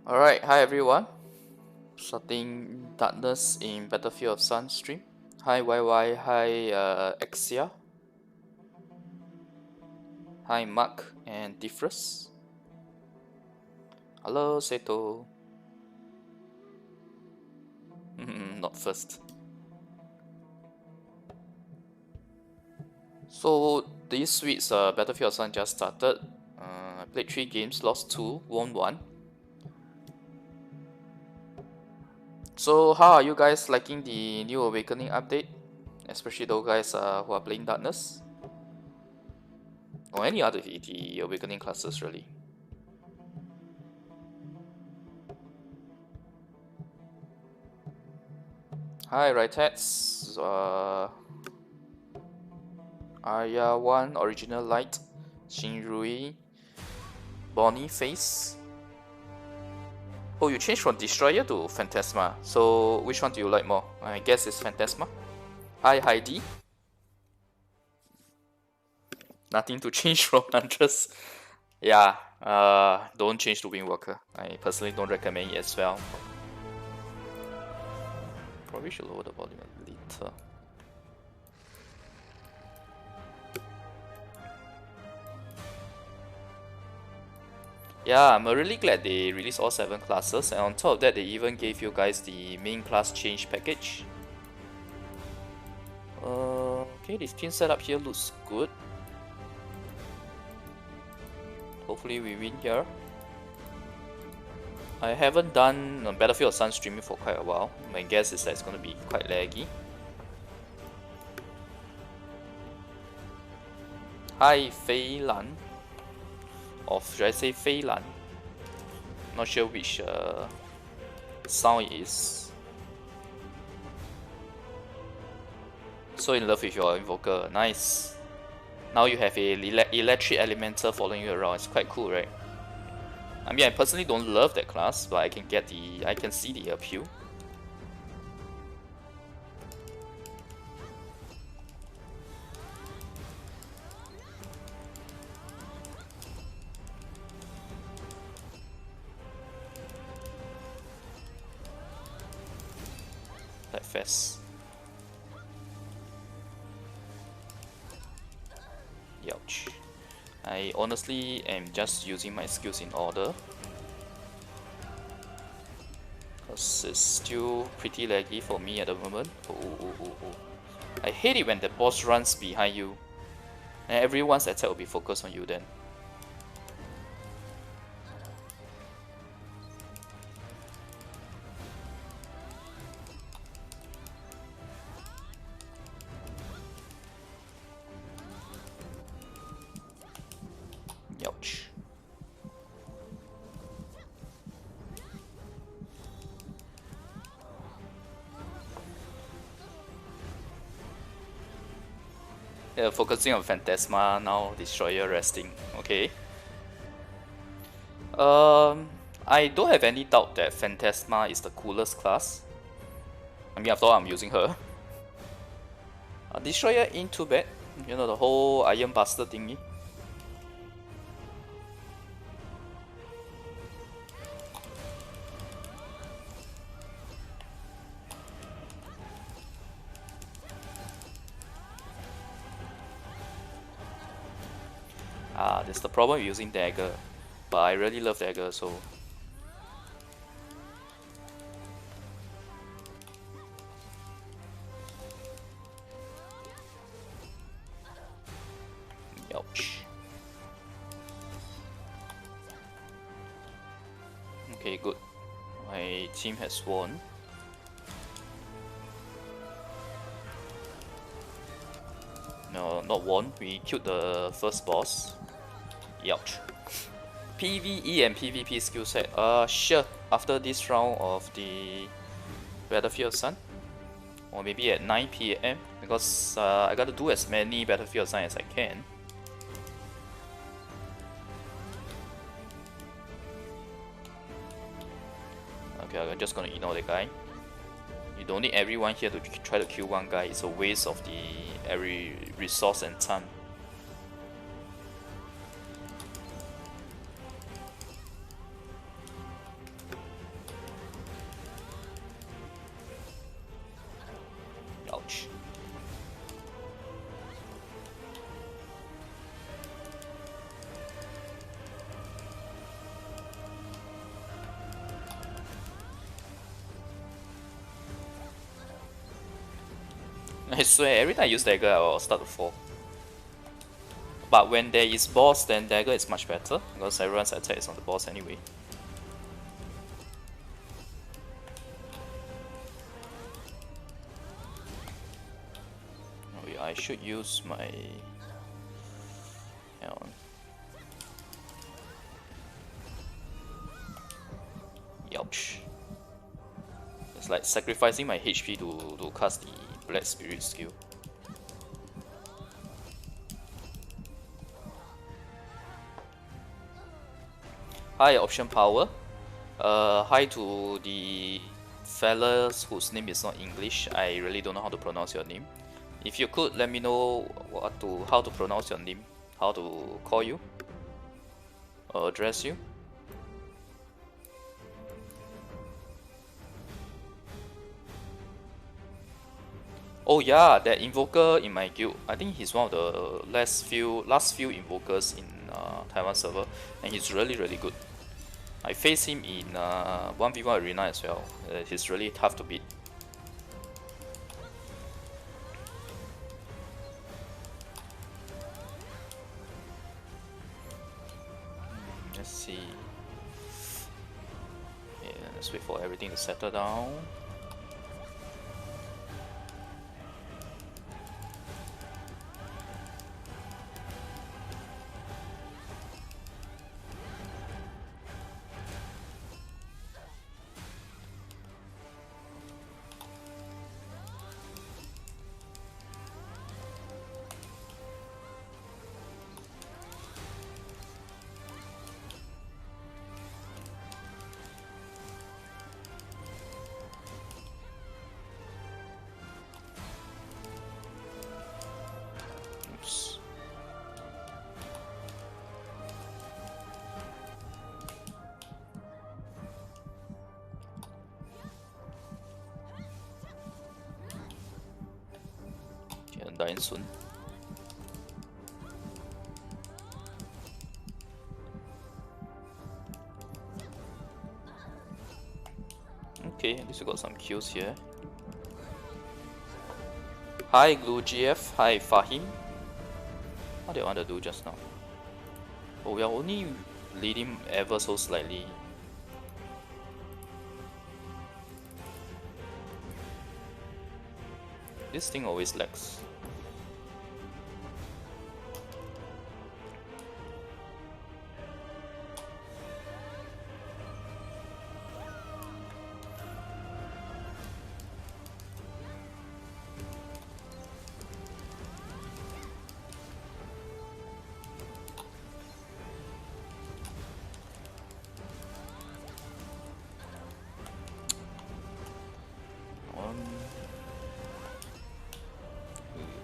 Alright, hi everyone. Starting Darkness in Battlefield of Sun stream. Hi YY, hi Exia, hi Mark and Diffrus. Hello Seto. Not first. So this week's Battlefield of Sun just started. I played 3 games, lost 2, won 1. So how are you guys liking the New Awakening update? Especially those guys who are playing Darkness? Or any other the Awakening classes really. Hi Rightheads, Arya 1, Original Light, Shinrui, Boniface. Oh, you changed from Destroyer to Phantasma. So which one do you like more? I guess it's Phantasma. Hi Heidi. Nothing to change from Huntress. Yeah, don't change to Windwalker. I personally don't recommend it as well. Probably should lower the volume a little. Yeah, I'm really glad they released all 7 classes, and on top of that they even gave you guys the main class change package. Okay, this team setup here looks good. Hopefully we win here. I haven't done Battlefield Sun streaming for quite a while. My guess is that it's going to be quite laggy. Hi Fei Lan. Or should I say Fei Lan? Not sure which sound it is. So in love with your invoker, nice. Now you have a electric elemental following you around. It's quite cool, right? I mean, I personally don't love that class, but I can see the appeal. That fast. Ouch. I honestly am just using my skills in order, because it's still pretty laggy for me at the moment. I hate it when the boss runs behind you and everyone's attack will be focused on you then. Ouch. Yeah, focusing on Phantasma now, Destroyer resting. Okay. I don't have any doubt that Phantasma is the coolest class. I mean, after all, I'm using her. Destroyer ain't too bad. You know, the whole Iron Buster thingy. That's the problem with using Dagger. But I really love Dagger, so... Ouch. Okay, good. My team has won. No, not won. We killed the first boss. Ouch. PvE and PvP skill set. Sure. After this round of the Battlefield Sun, or maybe at 9 PM, because I gotta do as many Battlefield Sun as I can. Okay, I'm just gonna ignore the guy. You don't need everyone here to try to kill one guy. It's a waste of every resource and time. I swear, every time I use dagger, I will start to fall. But when there is boss, then dagger is much better, because everyone's attack is on the boss anyway. Oh yeah, I should use my... Hang on. Ouch. It's like sacrificing my HP to cast the Black Spirit skill. Hi, option power. Hi to the fellas whose name is not English. I really don't know how to pronounce your name. If you could, let me know how to pronounce your name, how to call you, or address you. Oh yeah, that invoker in my guild. I think he's one of the last few invokers in Taiwan server, and he's really good. I faced him in 1v1 arena as well. He's really tough to beat. Let's see. Yeah, let's wait for everything to settle down. Oops. Okay, I'm dying soon. Okay, at least we got some kills here. Hi Glue GF, hi Fahim. What do you want to do just now? Oh, we are only leading ever so slightly. This thing always lags.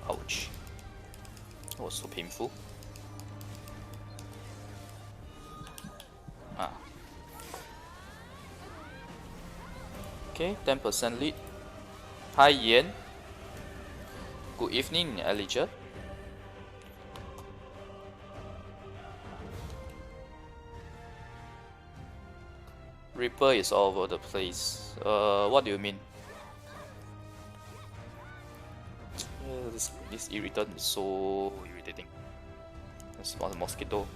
Ouch. That was so painful. Ah. Okay, 10% lead. Hi Yen. Good evening, Elijah. Reaper is all over the place. What do you mean? This irritant is so irritating. It's a mosquito.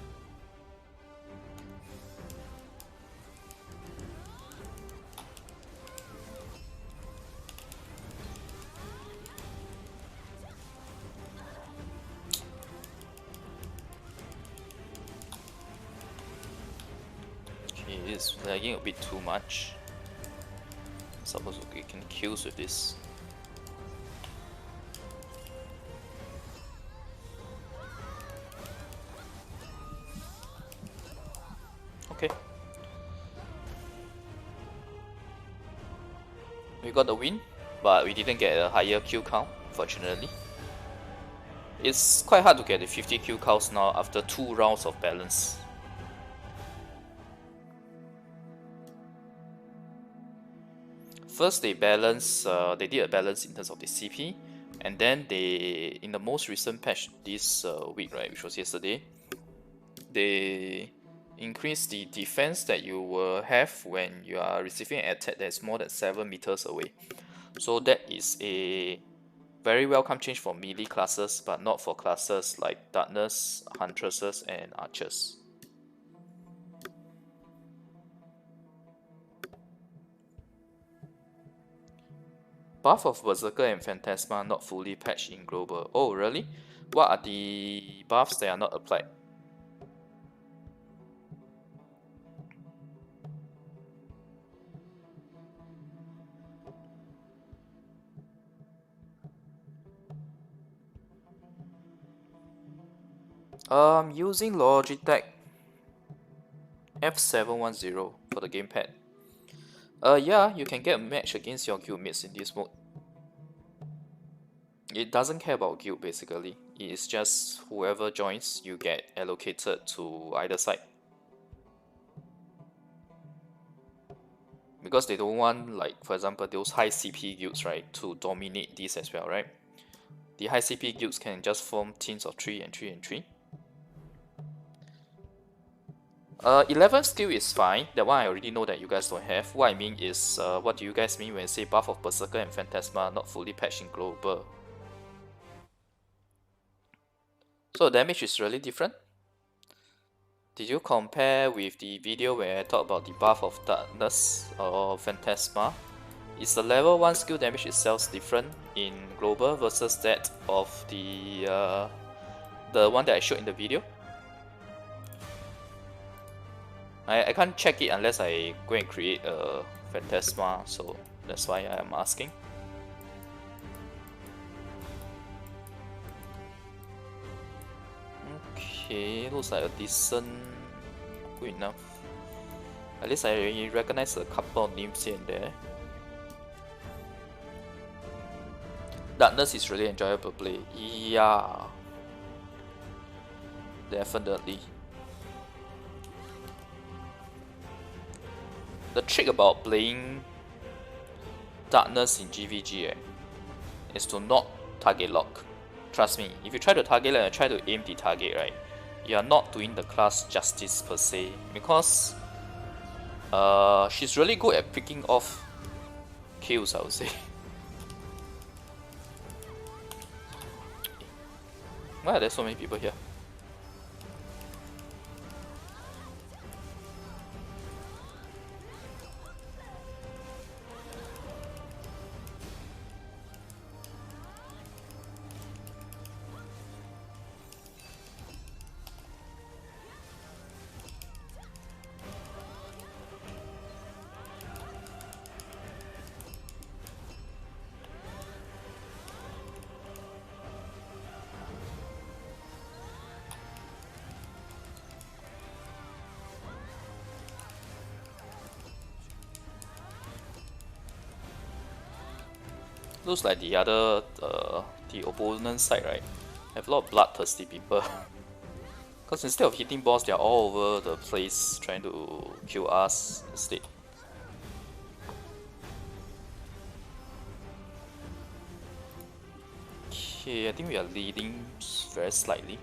Okay, it's lagging a bit too much. I'm supposed to get kills with this. Okay. We got the win, but we didn't get a higher kill count, fortunately. It's quite hard to get the 50 kill counts now after 2 rounds of balance. First they balance, they did a balance in terms of the CP, and then they, in the most recent patch this week, right, which was yesterday, they increase the defense that you will have when you are receiving an attack that is more than 7 meters away. So that is a Very welcome change for melee classes, but not for classes like Darkness, Huntresses, and Archers. Buff of Berserker and Phantasma not fully patched in Global. Oh, really? What are the buffs that are not applied? Using Logitech F710 for the gamepad. Yeah, you can get a match against your guildmates in this mode. It doesn't care about guild basically. It is just whoever joins, you get allocated to either side. Because they don't want, like, for example, those high CP guilds, right, to dominate this as well, right? The high CP guilds can just form teams of 3 and 3 and 3. 11 skill is fine. That one I already know that you guys don't have. What I mean is, what do you guys mean when you say buff of Berserker and Phantasma not fully patched in Global? So damage is really different? Did you compare with the video where I talked about the buff of Darkness or Phantasma? Is the level 1 skill damage itself different in Global versus that of the one that I showed in the video? I can't check it unless I go and create a Phantasma, so that's why I am asking. Okay, looks like a decent, good enough. At least I recognize a couple of names here and there. Darkness is really enjoyable play. Yeah, definitely. The trick about playing Darkness in GVG is to not target lock. Trust me, if you try to target lock and try to aim the target, right, you are not doing the class justice per se, because she's really good at picking off kills, I would say. Why are there so many people here? Looks like the other, the opponent side, right, have a lot of bloodthirsty people. Because instead of hitting boss, they're all over the place trying to kill us instead. Okay, I think we are leading very slightly.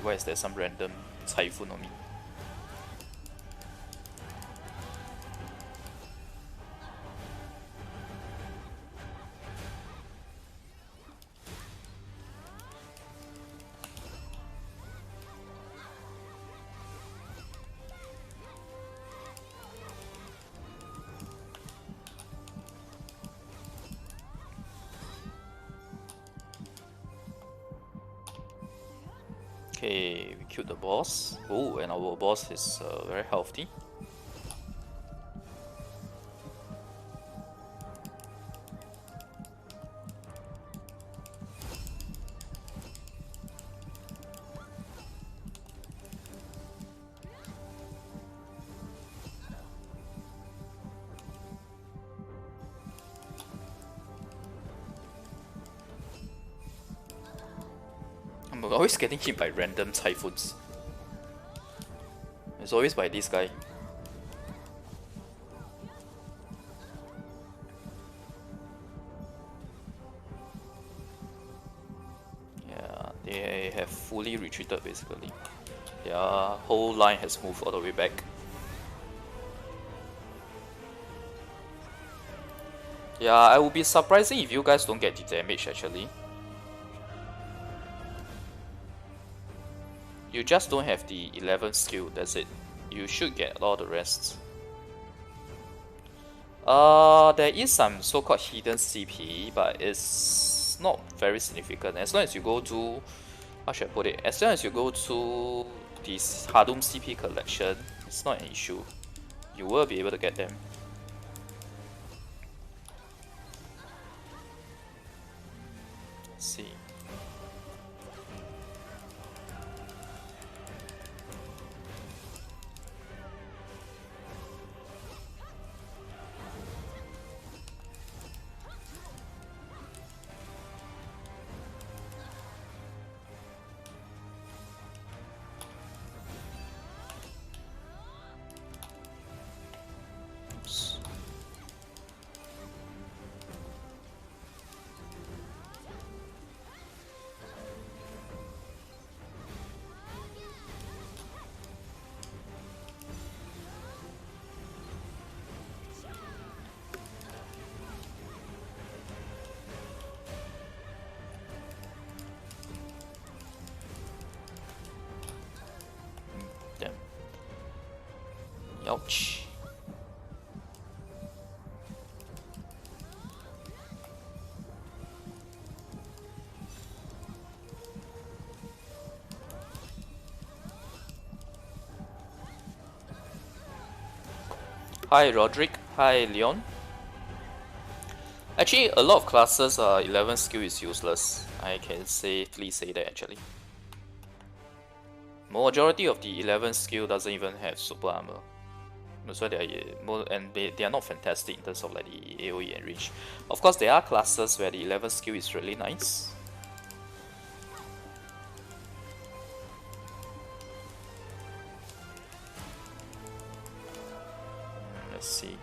Why is there some random typhoon on me? Okay, we killed the boss. Oh, and our boss is very healthy. I'm always getting hit by random typhoons. It's always by this guy. Yeah, they have fully retreated basically. Their whole line has moved all the way back. Yeah, I would be surprising if you guys don't get the damage actually. You just don't have the 11th skill, that's it. You should get all the rest. There is some so-called hidden CP, but it's not very significant. As long as you go to, how should I put it? As long as you go to this Hadum CP collection, it's not an issue. You will be able to get them. Let's see. Damn. Ouch. Hi Roderick, hi Leon. Actually, a lot of classes 11 skill is useless. I can safely say that actually. Majority of the 11 skill doesn't even have super armor. That's why they are more, and they are not fantastic in terms of like the AoE and range. Of course, there are classes where the 11 skill is really nice. Let's see.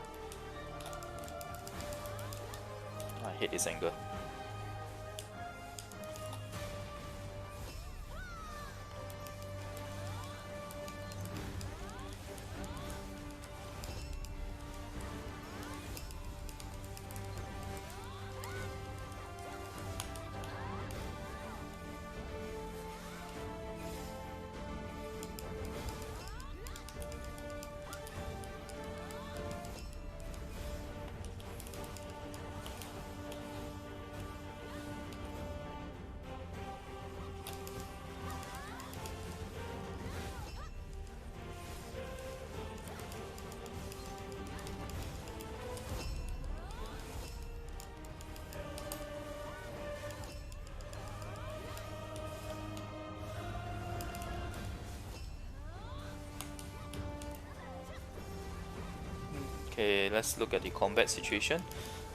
I hate this angle. Okay, let's look at the combat situation.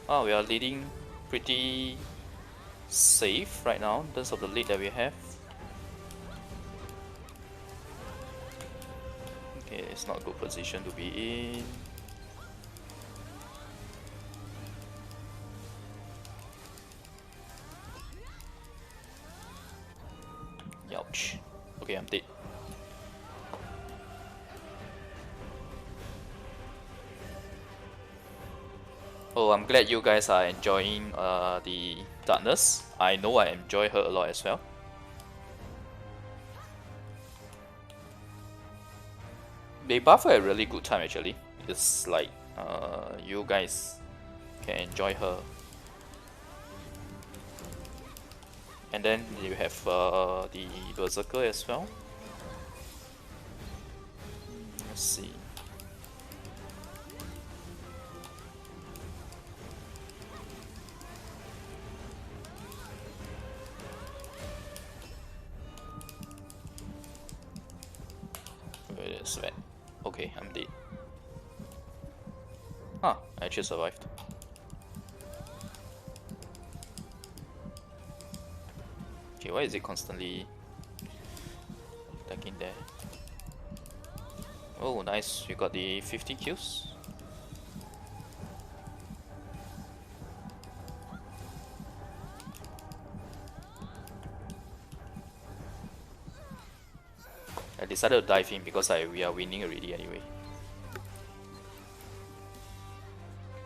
We are leading pretty safe right now in terms of the lead that we have. Okay, it's not a good position to be in. Ouch. Okay, I'm dead. Oh, I'm glad you guys are enjoying the darkness. I know I enjoy her a lot as well. They buff her a really good time actually. It's like you guys can enjoy her. And then you have the Berserker as well. Let's see. Where is that? Okay, I'm dead. Huh, I actually survived. Okay, why is it constantly attacking there? Oh, nice. You got the 50 kills. I decided to dive in because we are winning already anyway.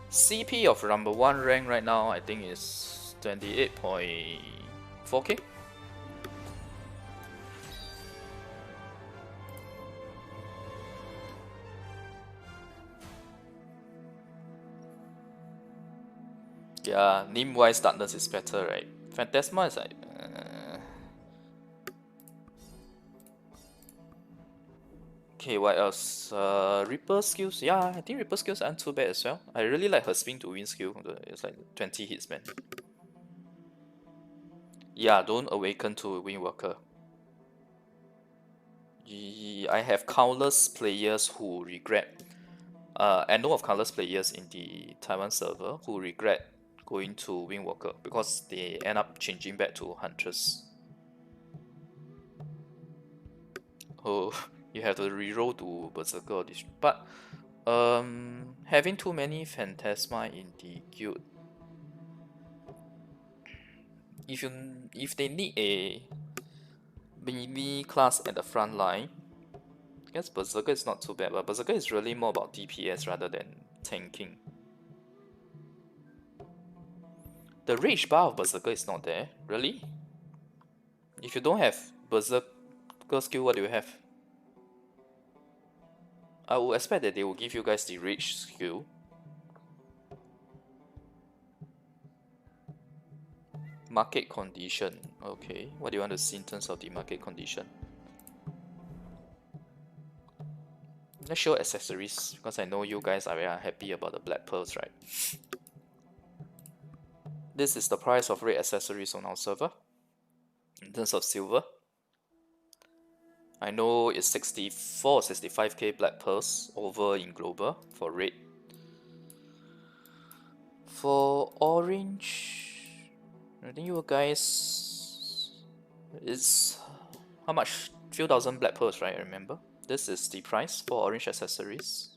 CP of number 1 rank right now I think is 28.4k. Yeah, name-wise Darkness is better, right? Phantasma is like... Okay, what else? Reaper skills. Yeah, I think Reaper skills aren't too bad as well. I really like her spin to win skill. It's like 20 hits, man. Yeah, don't awaken to Windwalker. I have countless players who regret. I know of countless players in the Taiwan server who regret going to Windwalker because they end up changing back to Huntress. Oh, you have to reroll to Berserker or this. But having too many Phantasma in the guild, if they need a melee class at the front line, I guess Berserker is not too bad, but Berserker is really more about DPS rather than tanking. The rage bar of Berserker is not there, really? If you don't have Berserker skill, what do you have? I would expect that they will give you guys the rage skill. Market condition. Okay, what do you want to see in terms of the market condition? Let's show accessories because I know you guys are very unhappy about the black pearls, right? This is the price of raid accessories on our server. In terms of silver, I know it's 64 65k black pearls over in global for raid. For orange, I think you guys, it's how much? Few thousand black pearls, right? I remember. This is the price for orange accessories.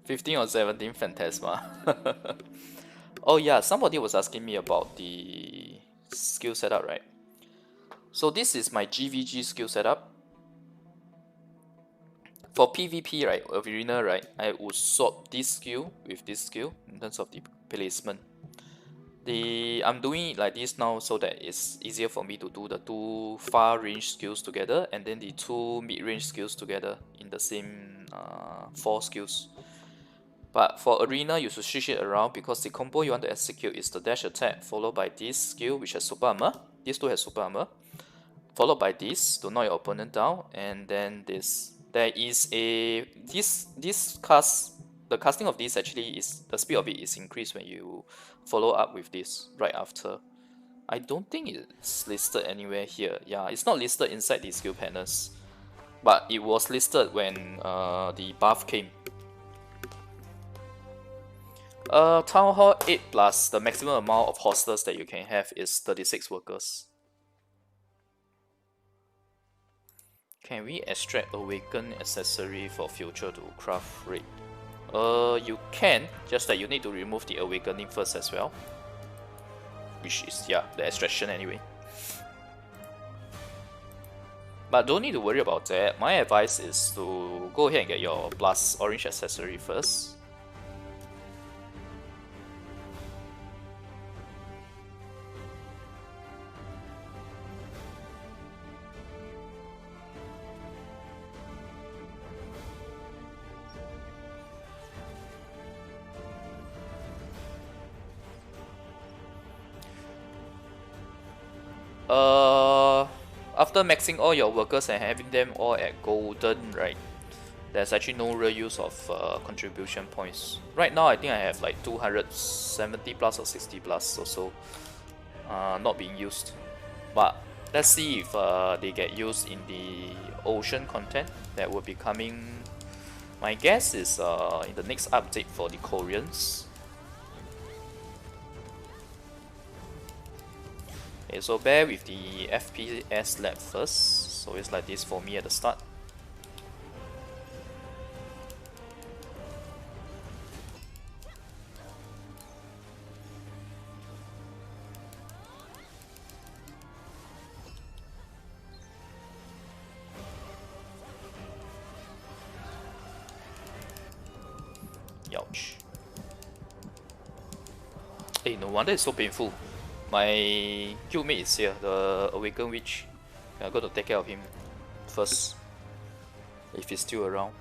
15 or 17 Phantasma. Oh yeah, somebody was asking me about the skill setup, right? So this is my GVG skill setup. For PvP, right, arena, right, I would swap this skill with this skill in terms of the placement. I'm doing it like this now so that it's easier for me to do the 2 far range skills together and then the 2 mid range skills together in the same 4 skills. But for arena, you should switch it around because the combo you want to execute is the dash attack followed by this skill which has super armor. These two has super armor. Followed by this to knock your opponent down, and then this. There is a this cast. The casting of this actually is the speed of it is increased when you follow up with this right after. I don't think it's listed anywhere here. Yeah, it's not listed inside the skill panels, but it was listed when the buff came. Town Hall 8 plus the maximum amount of hostlers that you can have is 36 workers. Can we extract Awaken accessory for future to craft raid? You can, just that you need to remove the Awakening first as well. Which is, yeah, the extraction anyway. But don't need to worry about that. My advice is to go ahead and get your plus orange accessory first. After maxing all your workers and having them all at golden, right, there's actually no real use of contribution points. Right now I think I have like 270 plus or 60 plus or so not being used. But let's see if they get used in the ocean content that will be coming. My guess is in the next update for the Koreans. Okay, so bear with the FPS lag first, so it's like this for me at the start. Ouch. Hey, no wonder it's so painful. My guildmate is here, the Awakened Witch. I got to take care of him first, if he's still around.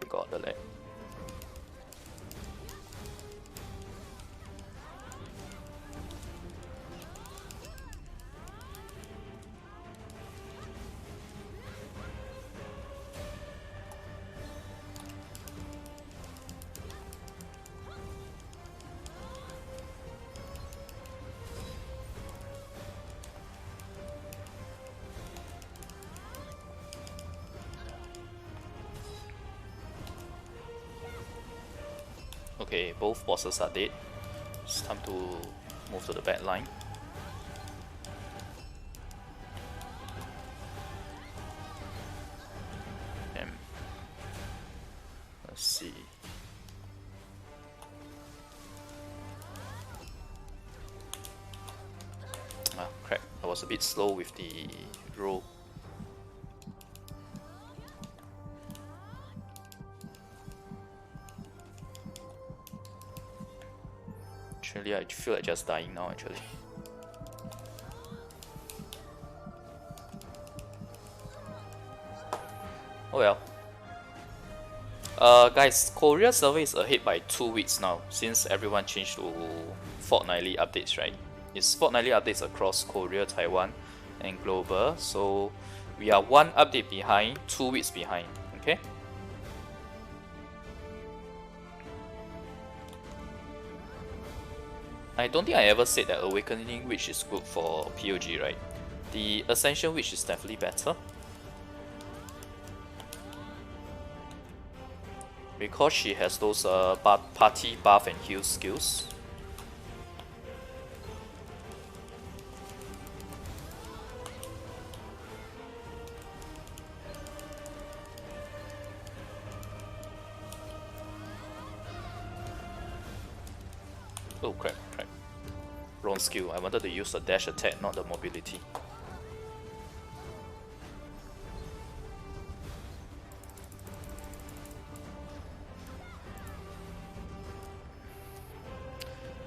Got the leg. Okay, both bosses are dead. It's time to move to the back line. Let's see. Ah, crap. I was a bit slow with the roll. Actually, I feel like just dying now, actually. Oh well. Guys, Korea server is ahead by 2 weeks now, since everyone changed to fortnightly updates, right? It's fortnightly updates across Korea, Taiwan, and global, so we are 1 update behind, 2 weeks behind, okay? I don't think I ever said that Awakening Witch is good for POG, right? The Ascension Witch is definitely better, because she has those party buff and heal skills. Oh crap, crap. Wrong skill. I wanted to use the dash attack, not the mobility.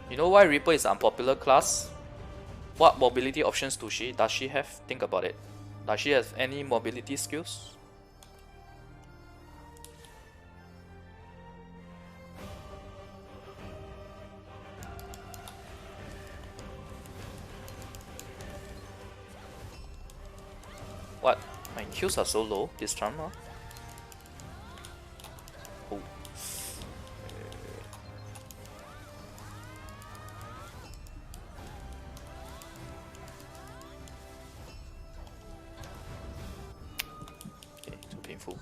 You know why Reaper is an unpopular class? What mobility options does she have? Think about it. Does she have any mobility skills? What? My kills are so low this time, huh? Oh. Okay, too painful.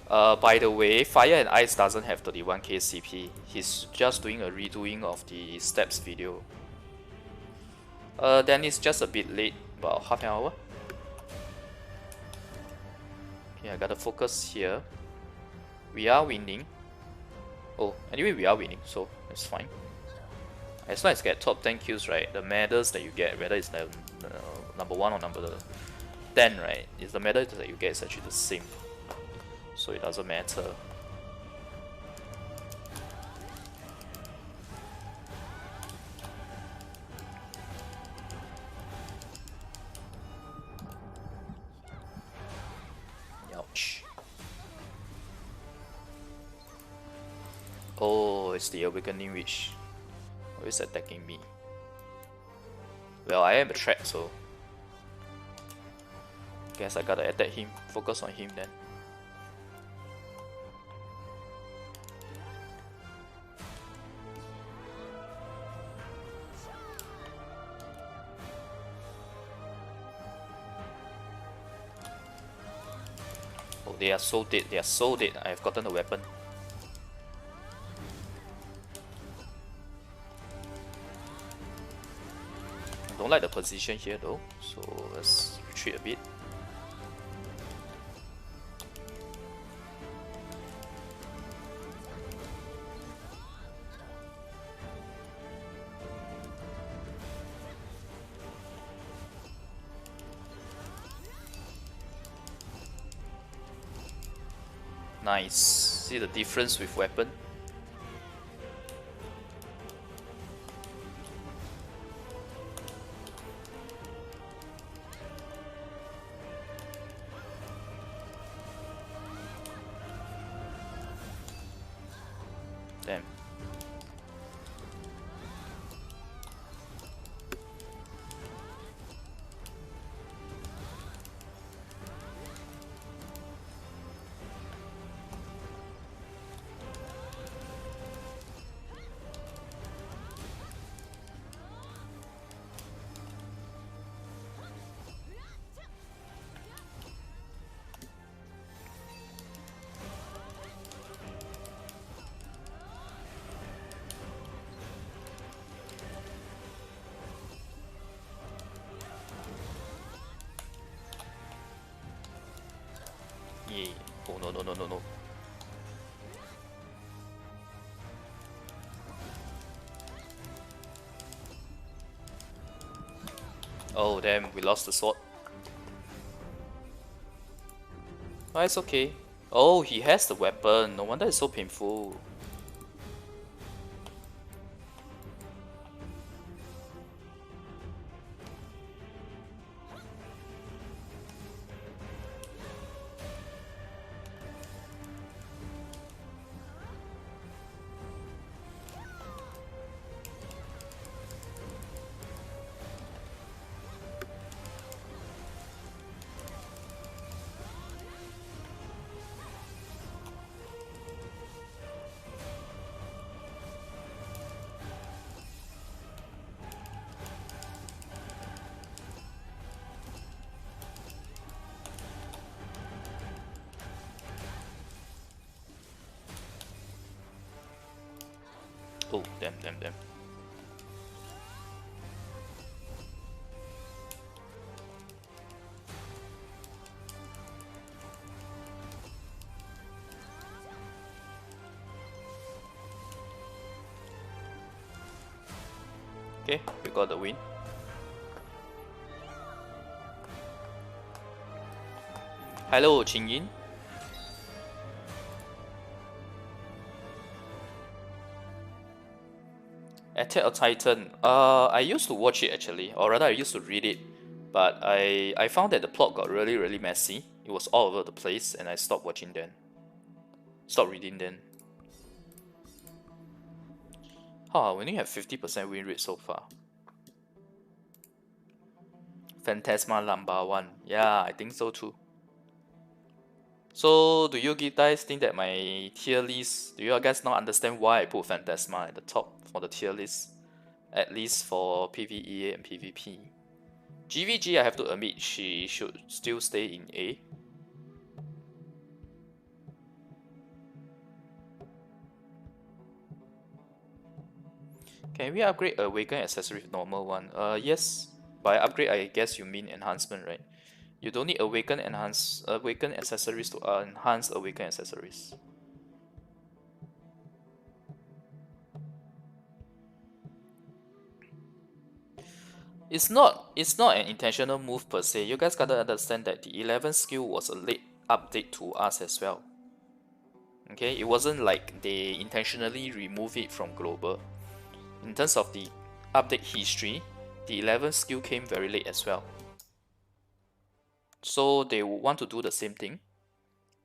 By the way, Fire and Ice doesn't have 31k CP. He's just doing a redoing of the steps video. Then it's just a bit late, about half an hour. Okay, I gotta focus here. We are winning. Oh, anyway, we are winning, so it's fine. As long as you get top 10 kills, right, the medals that you get, whether it's the number 1 or number 10, right, is the medal that you get is actually the same. So it doesn't matter. Ouch. Oh, it's the Awakening Witch. Always attacking me. Well, I am a threat, so guess I gotta attack him, focus on him then. Oh, they are so dead, they are so dead. I have gotten a weapon. I don't like the position here though, so let's retreat a bit. Nice. See the difference with weapon? Damn. Yeah. Oh no no no no no. Oh damn, we lost the sword. Oh, it's okay. Oh, he has the weapon. No wonder it's so painful. Oh, damn, damn, damn. Okay, we got the win. Hello, Qingyin. Attack of Titan. I used to watch it actually, or rather I used to read it, but I found that the plot got really messy. It was all over the place, and I stopped watching then. Stopped reading then. Huh, we only have 50% win rate so far. Phantasma number 1. Yeah, I think so too. So, do you guys think that my tier list, do you guys not understand why I put Phantasma at the top for the tier list? At least for PvE and PvP. GVG, I have to admit, she should still stay in A. Can we upgrade Awaken accessory with normal one? Yes. By upgrade, I guess you mean enhancement, right? You don't need Awaken accessories to enhance Awaken accessories. It's not an intentional move per se. You guys gotta understand that the 11th skill was a late update to us as well. Okay, it wasn't like they intentionally remove it from global. In terms of the update history, the 11th skill came very late as well. So they would want to do the same thing,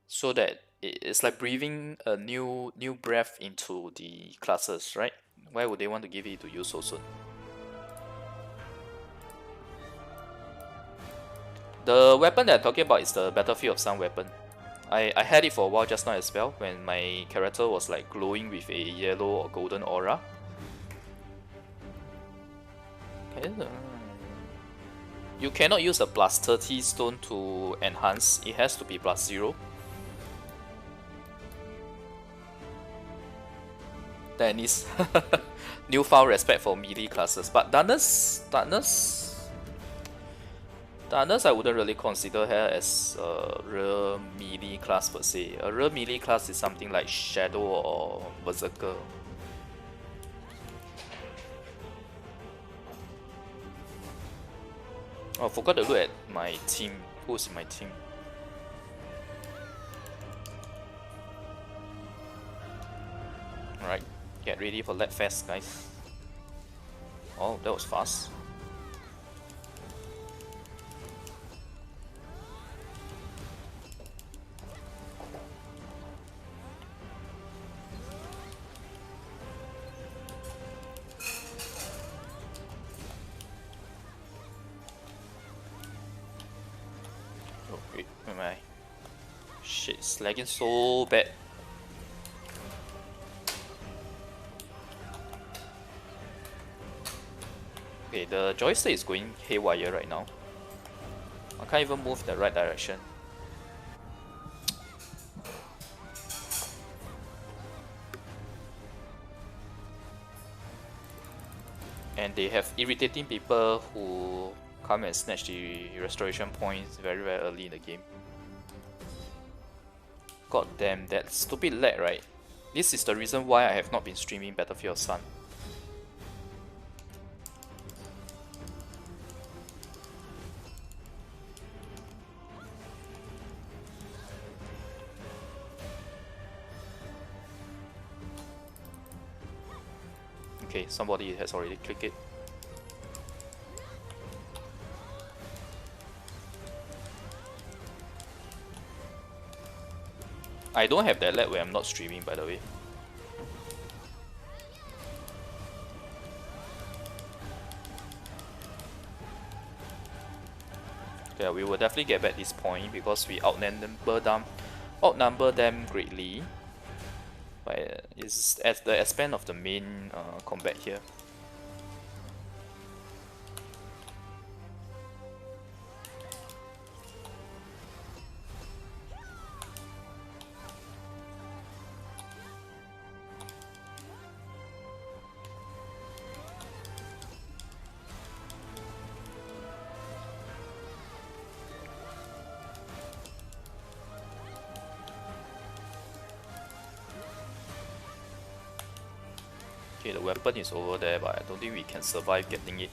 so that it's like breathing a new breath into the classes, right? Why would they want to give it to you so soon? The weapon that I'm talking about is the Battlefield of Sun weapon. I had it for a while just now as well, when my character was like glowing with a yellow or golden aura. Okay. You cannot use a plus 30 stone to enhance, it has to be plus 0. Dennis. Newfound respect for melee classes. But Darkness I wouldn't really consider her as a real melee class per se. A real melee class is something like Shadow or Berserker. Oh, I forgot to look at my team. Who's in my team? Alright, get ready for that fast, guys. Oh, that was fast. Oh, wait, where am I? Shit, it's lagging so bad. Okay, the joystick is going haywire right now. I can't even move the right direction. And they have irritating people who come and snatch the restoration points very early in the game. God damn, that stupid lag, right? This is the reason why I have not been streaming Battlefield Sun. Okay, somebody has already clicked it. I don't have that lag when I'm not streaming, by the way. Okay, we will definitely get back this point because we outnumber them greatly. But it's at the expense of the main combat here. Okay, the weapon is over there, but I don't think we can survive getting it.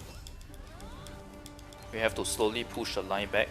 We have to slowly push the line back.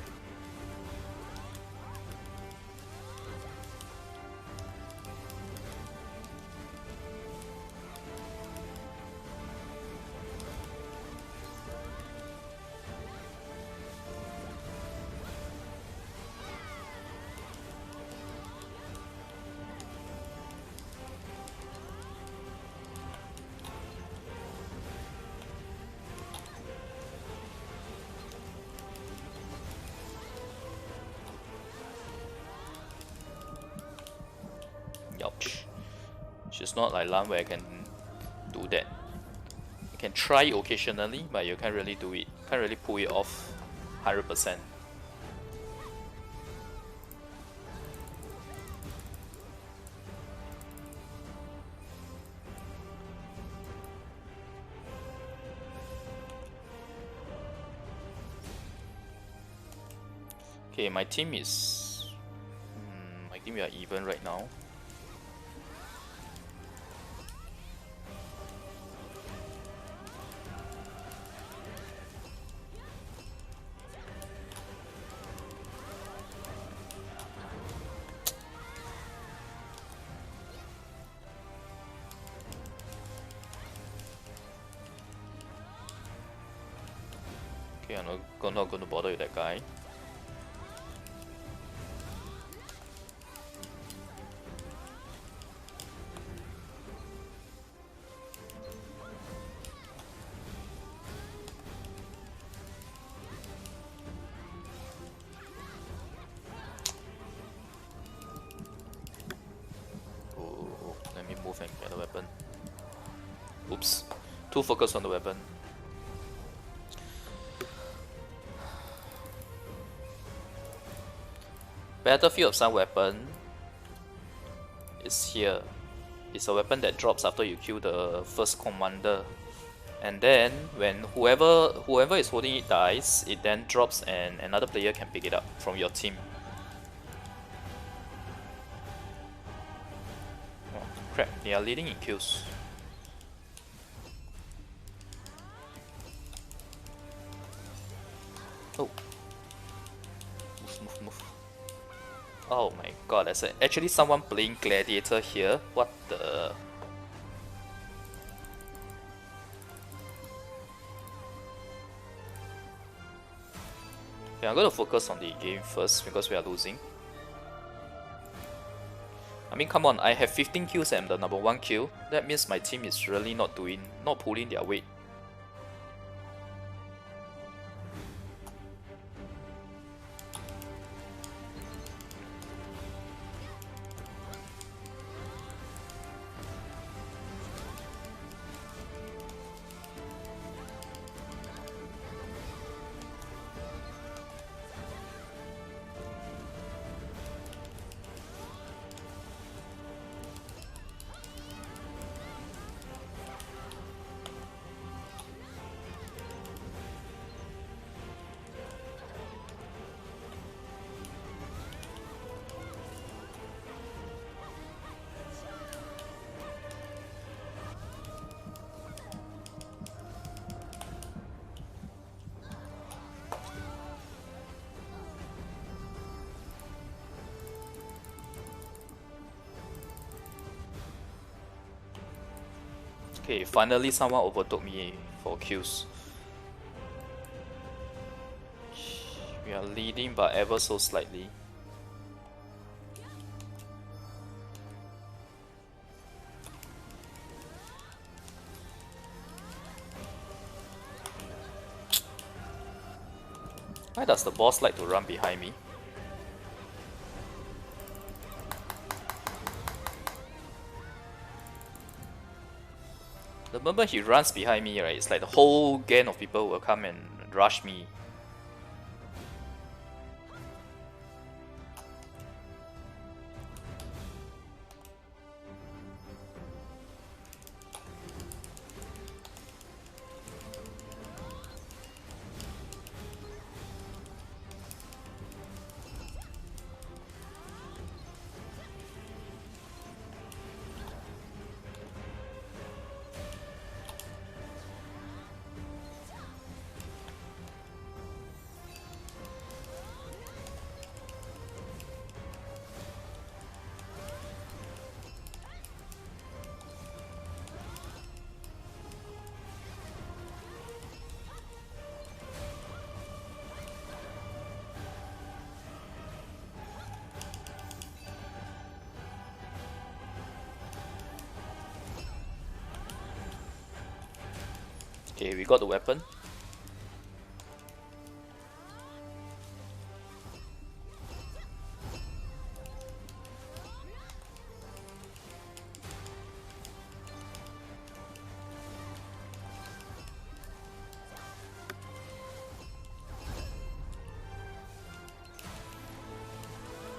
Ouch. It's not like LAN where I can do that. You can try occasionally, but you can't really do it. Can't really pull it off 100%. Okay, my team is... I think we are even right now. Okay, I'm not gonna bother with that guy. Oh, let me move and get the weapon. Oops, too focused on the weapon. Battlefield Sun weapon is here. It's a weapon that drops after you kill the first commander. And then when whoever is holding it dies, it then drops and another player can pick it up from your team. Oh crap, they are leading in kills. Oh. Move. Oh my god, that's actually someone playing Gladiator here. What the... Okay, I'm gonna focus on the game first because we are losing. I mean, come on, I have 15 kills and I'm the number 1 kill. That means my team is really not pulling their weight. Okay, finally someone overtook me for kills. We are leading but ever so slightly. Why does the boss like to run behind me? The moment he runs behind me, right, it's like the whole gang of people will come and rush me. Okay, we got the weapon.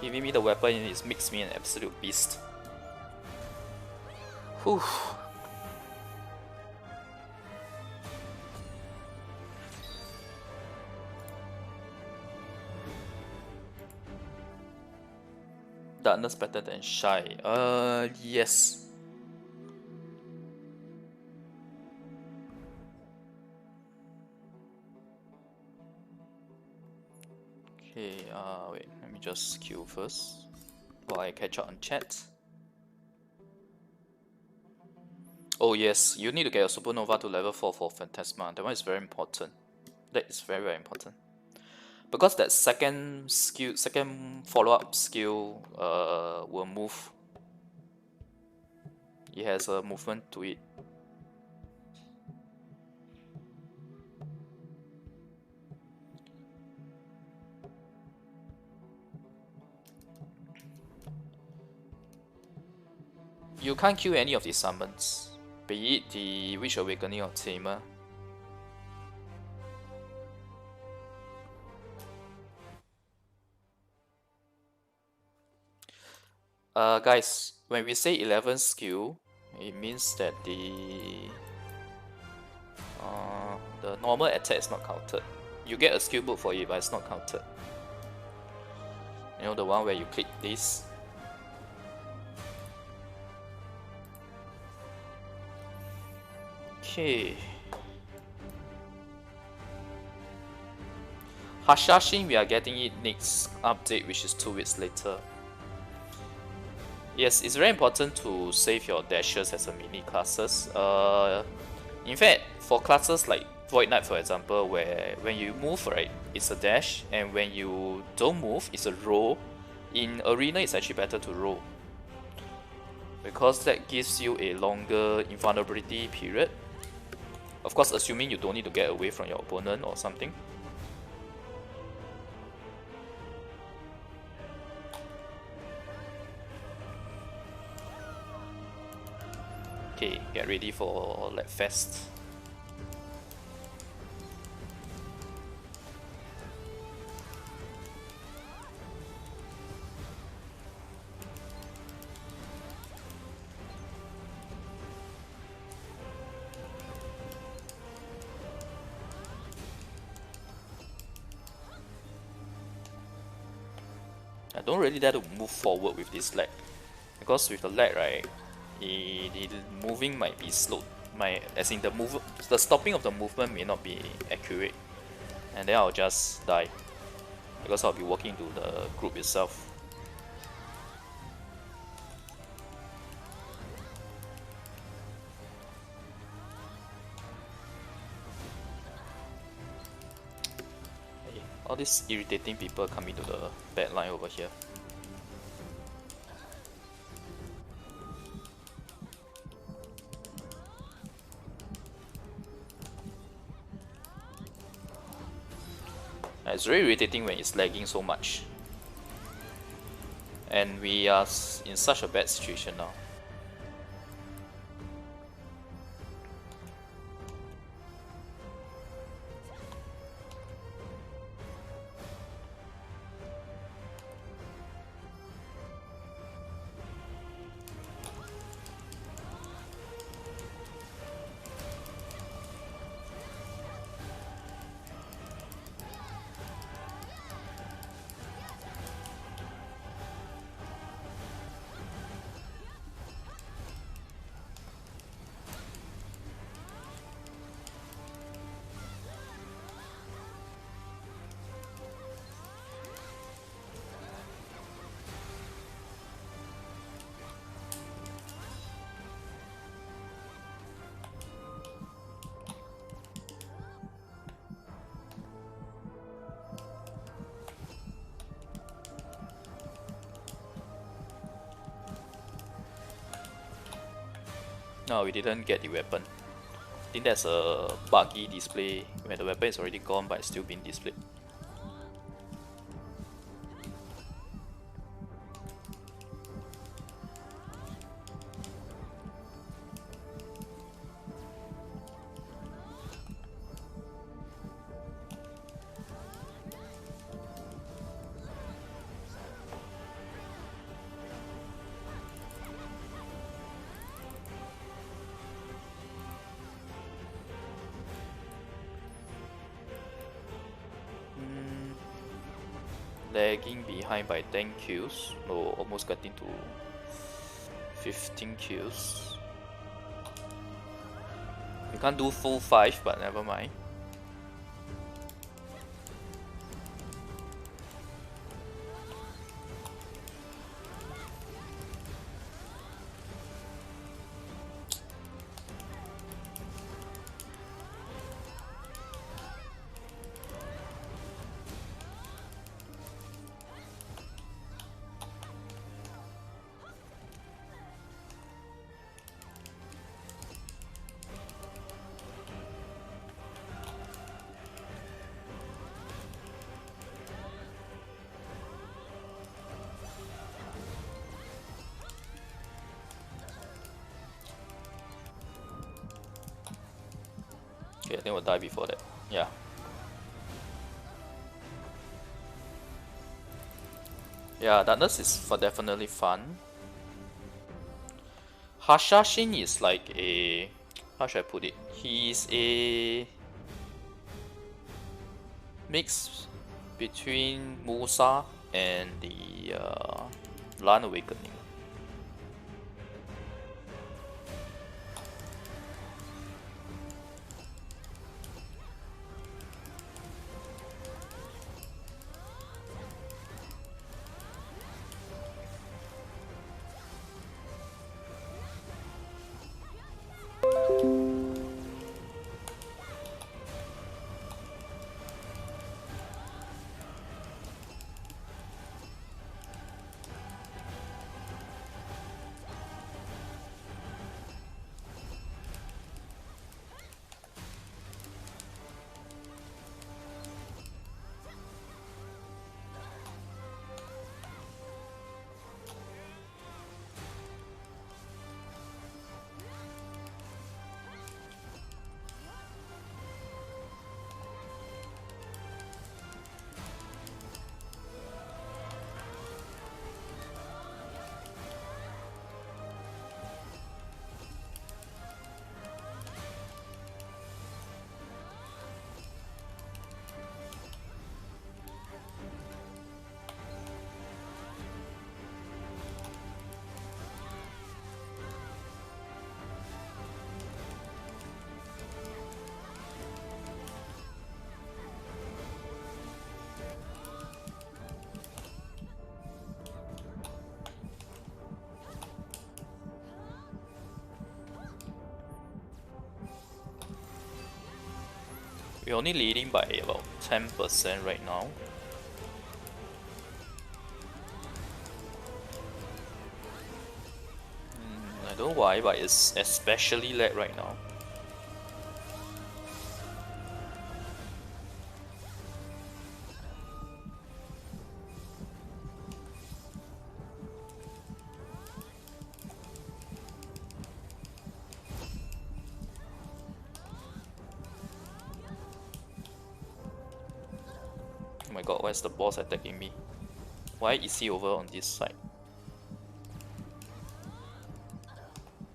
Giving me the weapon is makes me an absolute beast. Whew. Darkness better than shy. Yes. Okay, wait, let me just queue first while I catch up on chat. Oh yes, you need to get a supernova to level 4 for Phantasma. That one is very important. That is very, very important. Because that second follow-up skill will move. It has a movement to it. You can't kill any of the summons, be it the Witch Awakening or Tamer. Guys, when we say 11 skill, it means that the normal attack is not counted. You get a skill book for it, but it's not counted. You know, the one where you click this. Okay. Hashashin, we are getting it next update, which is 2 weeks later. Yes, it's very important to save your dashes as a mini classes. In fact, for classes like Void Knight, for example, where when you move, right, it's a dash, and when you don't move, it's a roll. In Arena, it's actually better to roll, because that gives you a longer invulnerability period. Of course, assuming you don't need to get away from your opponent or something. Okay, get ready for Lab Fest. I don't really dare to move forward with this lag, because with the lag, right, the moving might be slowed. As in the stopping of the movement may not be accurate, and then I'll just die because I'll be walking into the group itself. All these irritating people coming to the bad line over here. It's very irritating when it's lagging so much. And we are in such a bad situation now. No, we didn't get the weapon. I think that's a buggy display when the weapon is already gone but it's still being displayed. Lagging behind by 10 kills. No, almost getting to 15 kills. We can't do full 5, but never mind. Okay, I think we'll die before that. Yeah. Yeah, Darkness is definitely fun. Hashashin is like a... how should I put it? He's a mix between Musa and the Lan Awakening. We're only leading by about 10% right now. I don't know why, but it's especially lag right now. Oh my god, why is the boss attacking me? Why is he over on this side?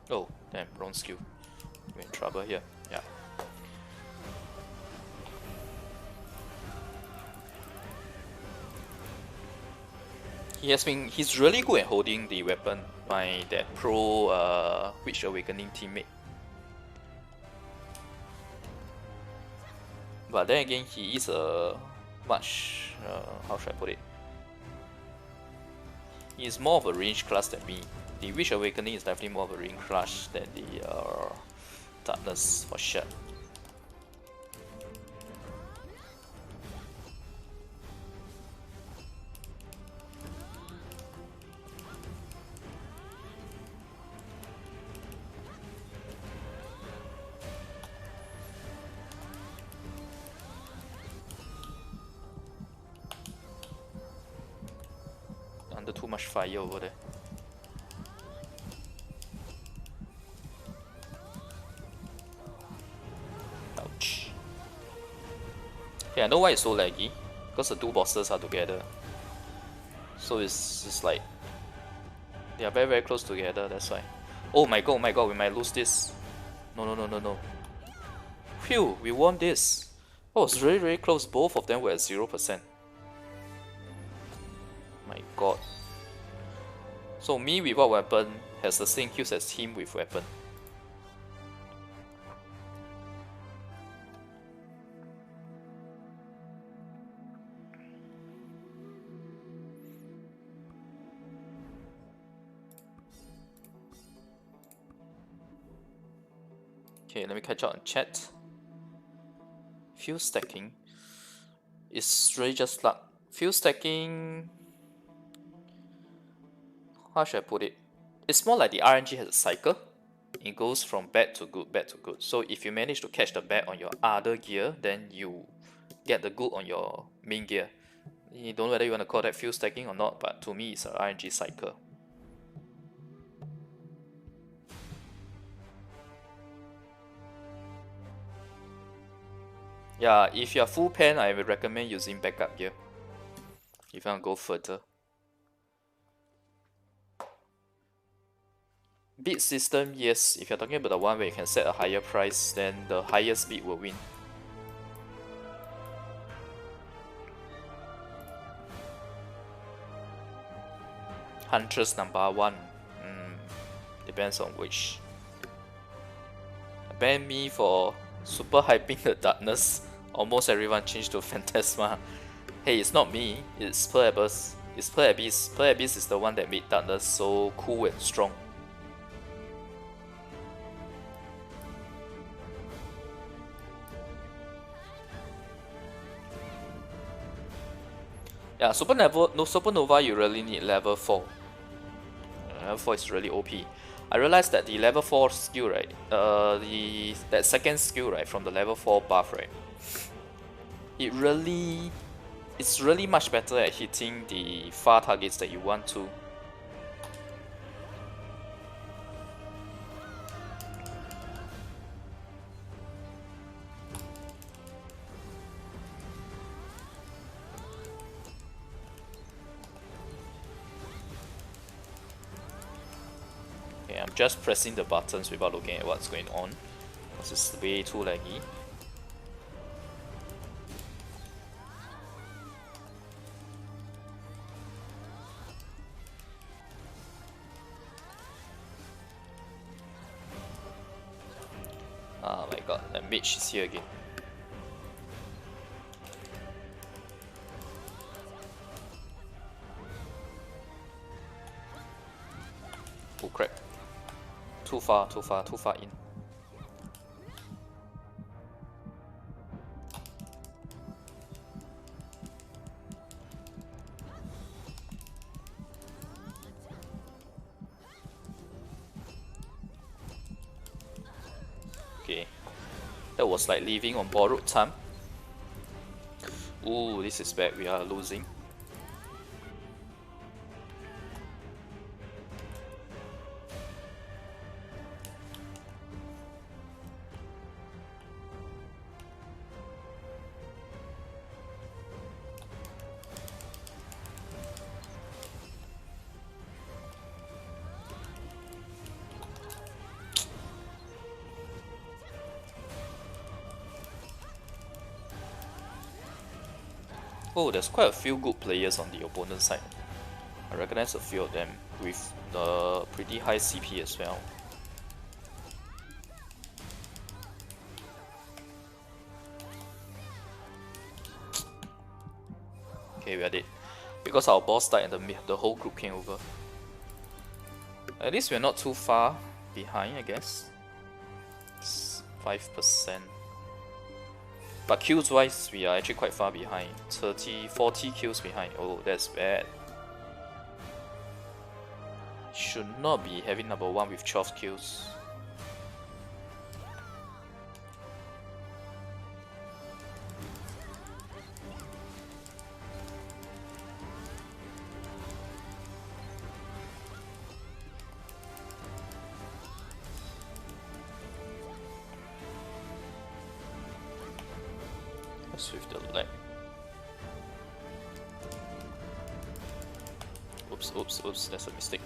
Oh, damn, wrong skill. We're in trouble here. Yeah. He's really good at holding the weapon, that pro Witch Awakening teammate. But then again, he is a much, how should I put it? He is more of a range class than me. The Witch Awakening is definitely more of a range class than the Darkness for sure. Under too much fire over there. Ouch. Okay, I know why it's so laggy. Because the two bosses are together. So it's like they are very close together, that's why. Oh my god, we might lose this. No. Phew, we won this. Oh, it's really close. Both of them were at 0%. My god. So me without weapon has the same kills as him with weapon. Okay, let me catch up on chat. Fuel stacking is really just luck. Fuel stacking, how should I put it? It's more like the RNG has a cycle. It goes from bad to good, bad to good. So if you manage to catch the bad on your other gear, then you get the good on your main gear. You don't know whether you want to call that fuel stacking or not, but to me it's an RNG cycle. Yeah, if you're full pen, I would recommend using backup gear if you want to go further. Bid system, yes. If you're talking about the one where you can set a higher price, then the highest bid will win. Huntress number 1. Depends on which. Ban me for super hyping the darkness. Almost everyone changed to Phantasma. Hey, it's not me, it's Per Abyss. It's Per Abyss. Per Abyss is the one that made darkness so cool and strong. Yeah, Supernova you really need level 4. Level 4 is really OP. I realized that the level 4 skill, right, that second skill, right, from the level 4 buff, right, it's really much better at hitting the far targets that you want to. Okay, I'm just pressing the buttons without looking at what's going on, because it's way too laggy. Oh my god, that mage is here again. Oh crap. Too far in. Okay. That was like living on borrowed time. Ooh, this is bad. We are losing. Oh, there's quite a few good players on the opponent side. I recognize a few of them with the pretty high CP as well. Okay, we are dead. Because our boss died and the whole group came over. At least we're not too far behind, I guess. It's 5%. But kills wise, we are actually quite far behind. 40 kills behind. Oh, that's bad. Should not be having number 1 with 12 kills. What's with the lag? Oops, that's a mistake.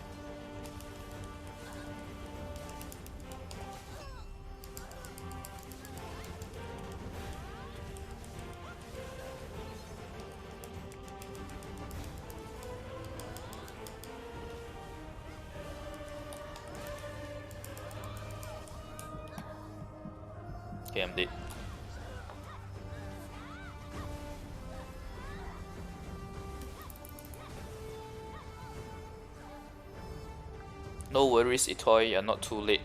Okay, I'm dead. No worries, Itoy, you're not too late.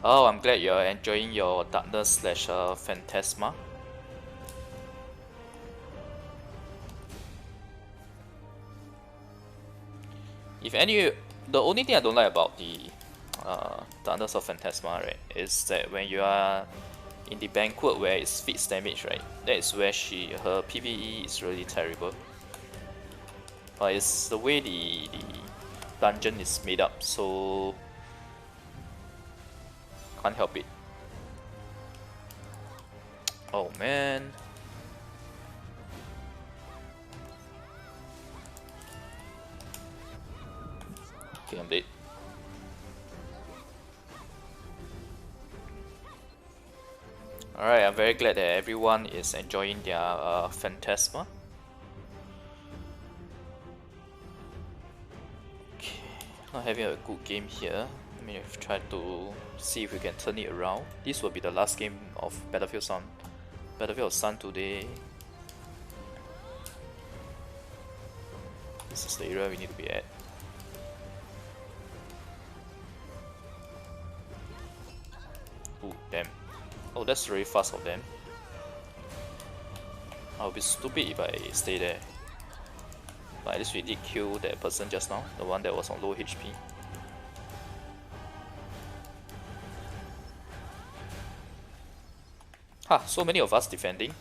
Oh, I'm glad you're enjoying your darkness slash Phantasma. If any, the only thing I don't like about the darkness of Phantasma, right, is that when you are in the banquet where it's fixed damage, right, that is where her PvE is really terrible. But it's the way the dungeon is made up, so can't help it. Oh man. Okay, I'm dead. Alright, I'm very glad that everyone is enjoying their Phantasma. Okay, not having a good game here. Let me try to see if we can turn it around. This will be the last game of Battlefield Sun today. This is the area we need to be at. Ooh, damn. Oh, that's really fast of them. I'll be stupid if I stay there. But at least we did kill that person just now, the one that was on low HP. Ha, so many of us defending.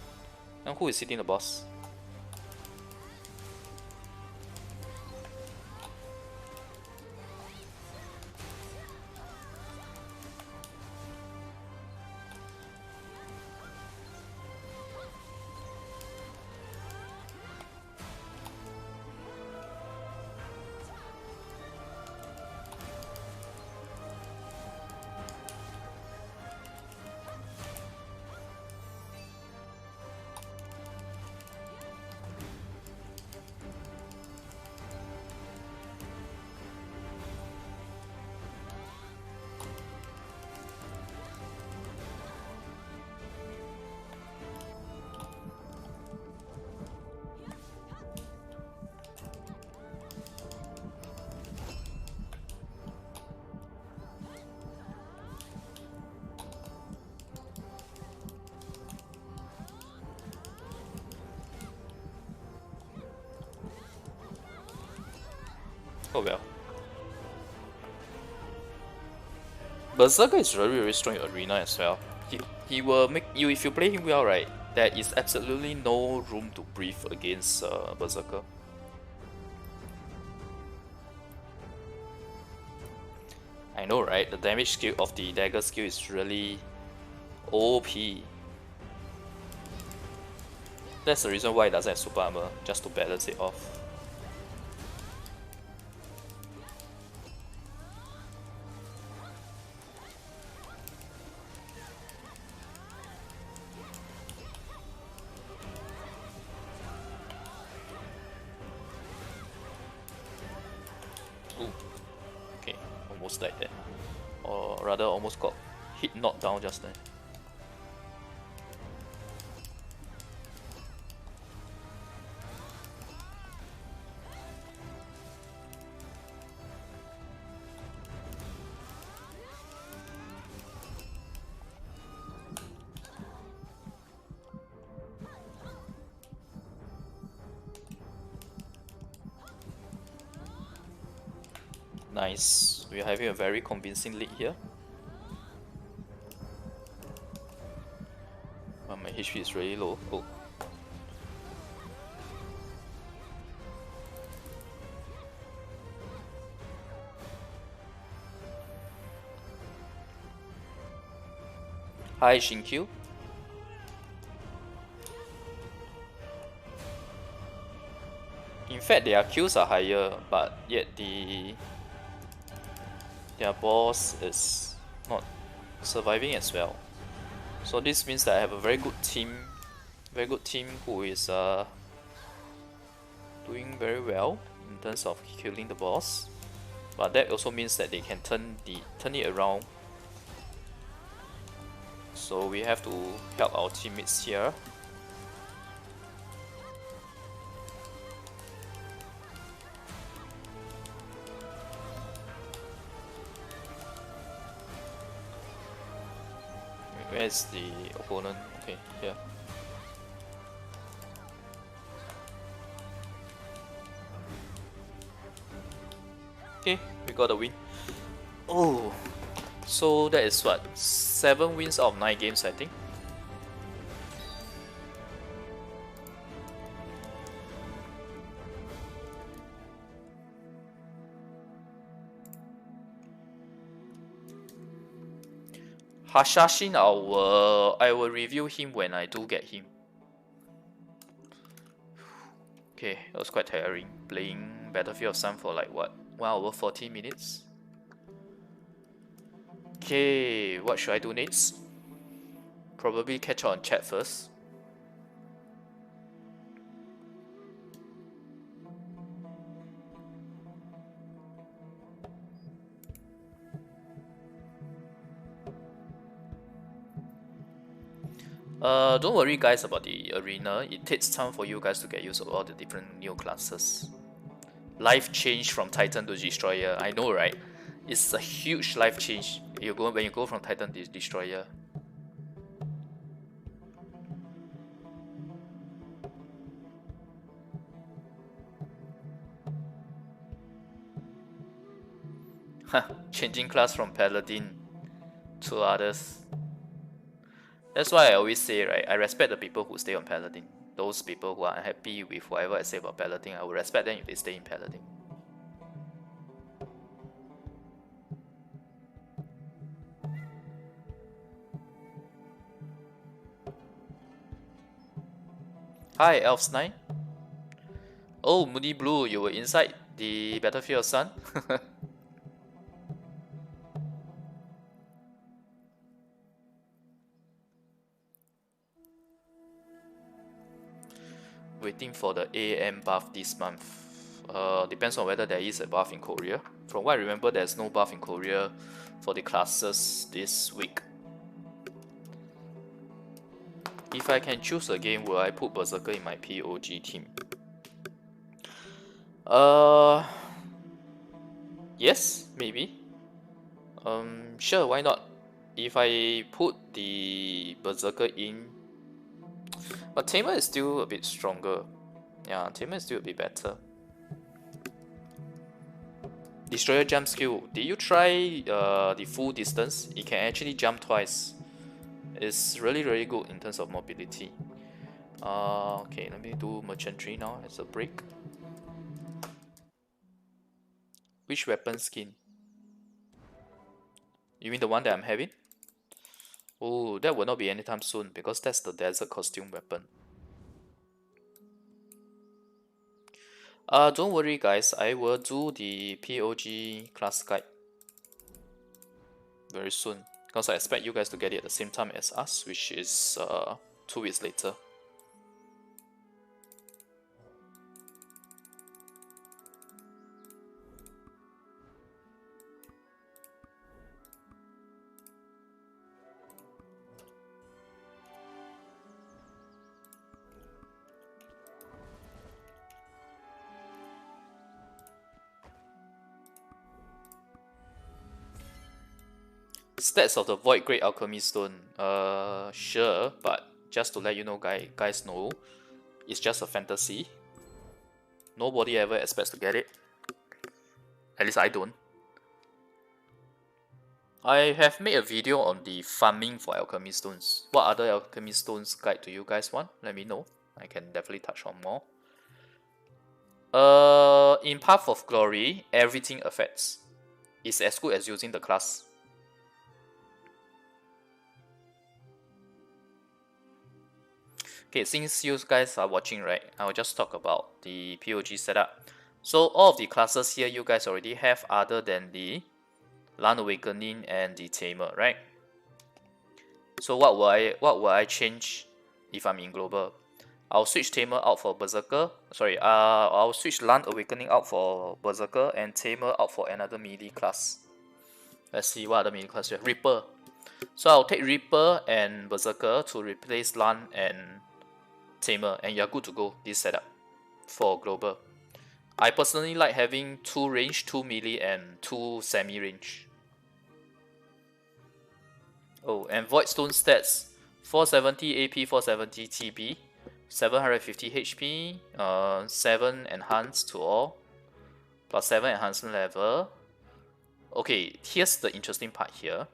And who is hitting the boss? Oh well. Berserker is really strong in arena as well. he will make you, if you play him well, right? There is absolutely no room to breathe against Berserker. I know, right? The damage skill of the dagger skill is really OP. That's the reason why it doesn't have super armor, just to balance it off. Ooh. Okay, almost like that. Or rather, almost got hit knocked down just then. Nice. We're having a very convincing lead here. But my HP is really low. Oh. Hi, Shinkyu. In fact, their kills are higher, but yet their boss is not surviving as well. So this means that I have a very good team who is doing very well in terms of killing the boss. But that also means that they can turn it around. So we have to help our teammates here. Where's the opponent? Okay, here. Okay, we got a win. Oh, so that is what? 7 wins out of 9 games, I think. Hashashin, I will review him when I do get him. Okay, that was quite tiring. Playing Battlefield of Sun for like what? 1 hour 40 minutes? Okay, what should I do next? Probably catch up on chat first. Don't worry guys about the arena. It takes time for you guys to get used to all the different new classes. Life change from Titan to Destroyer. I know, right? It's a huge life change when you go from Titan to Destroyer. Changing class from Paladin to others. That's why I always say, right, I respect the people who stay on Paladin. Those people who are unhappy with whatever I say about Paladin, I will respect them if they stay in Paladin. Hi, Elves9. Oh, Moody Blue, you were inside the Battlefield Sun? Waiting for the AM buff this month. Depends on whether there is a buff in Korea. From what I remember, there's no buff in Korea for the classes this week. If I can choose a game, will I put Berserker in my POG team? Yes, maybe. Sure, why not? If I put the Berserker in, but Tamer is still a bit stronger. Yeah, Tamer is still a bit better. Destroyer jump skill. Did you try the full distance? It can actually jump twice. It's really good in terms of mobility. Okay, let me do merchantry now as a break. Which weapon skin? You mean the one that I'm having? Oh, that will not be anytime soon because that's the desert costume weapon. Don't worry guys, I will do the POG class guide very soon because I expect you guys to get it at the same time as us, which is 2 weeks later. Stats of the Void Great Alchemy Stone. Sure, but just to let you know, guys know, it's just a fantasy. Nobody ever expects to get it. At least I don't. I have made a video on the farming for alchemy stones. What other alchemy stones guide do you guys want? Let me know. I can definitely touch on more. In Path of Glory, everything affects. It's as good as using the class. Okay, since you guys are watching, right, I'll just talk about the POG setup. So all of the classes here you guys already have other than the Land Awakening and the Tamer, right? So what will I change if I'm in global? I'll switch Tamer out for Berserker. Sorry, I'll switch Land Awakening out for Berserker and Tamer out for another melee class. Let's see what other melee class we have. Reaper. So I'll take Reaper and Berserker to replace Land and Tamer, and you're good to go this setup for global. I personally like having 2 range, 2 melee, and 2 semi-range. Oh, and Voidstone stats: 470 AP, 470 TB, 750 HP, 7 enhance to all, plus 7 enhancement level. Okay, here's the interesting part here.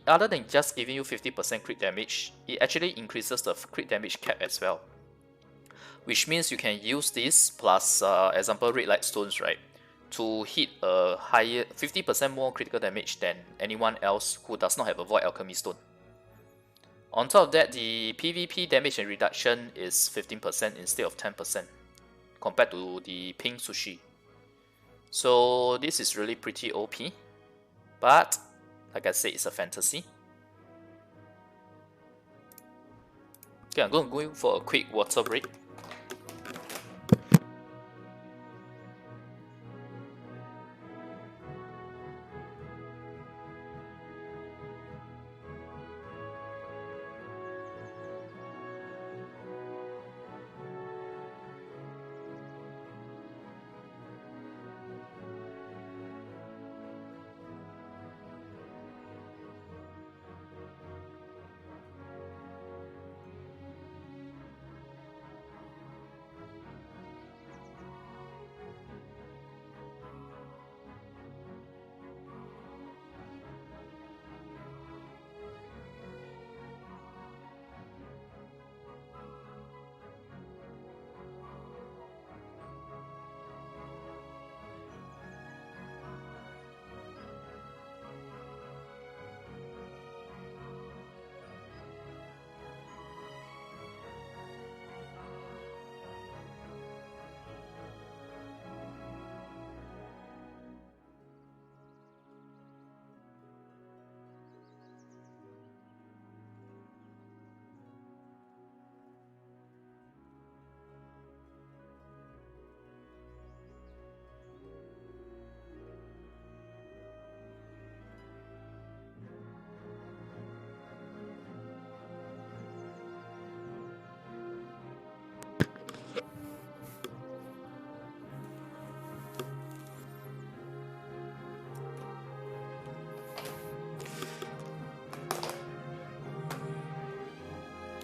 Other than just giving you 50% crit damage, it actually increases the crit damage cap as well. Which means you can use this plus, example, Red Light Stones, right, to hit a higher 50% more critical damage than anyone else who does not have a Void Alchemy Stone. On top of that, the PvP damage and reduction is 15% instead of 10% compared to the Pink Sushi. So this is really pretty OP, but like I said, it's a fantasy. Okay, I'm going to go for a quick water break.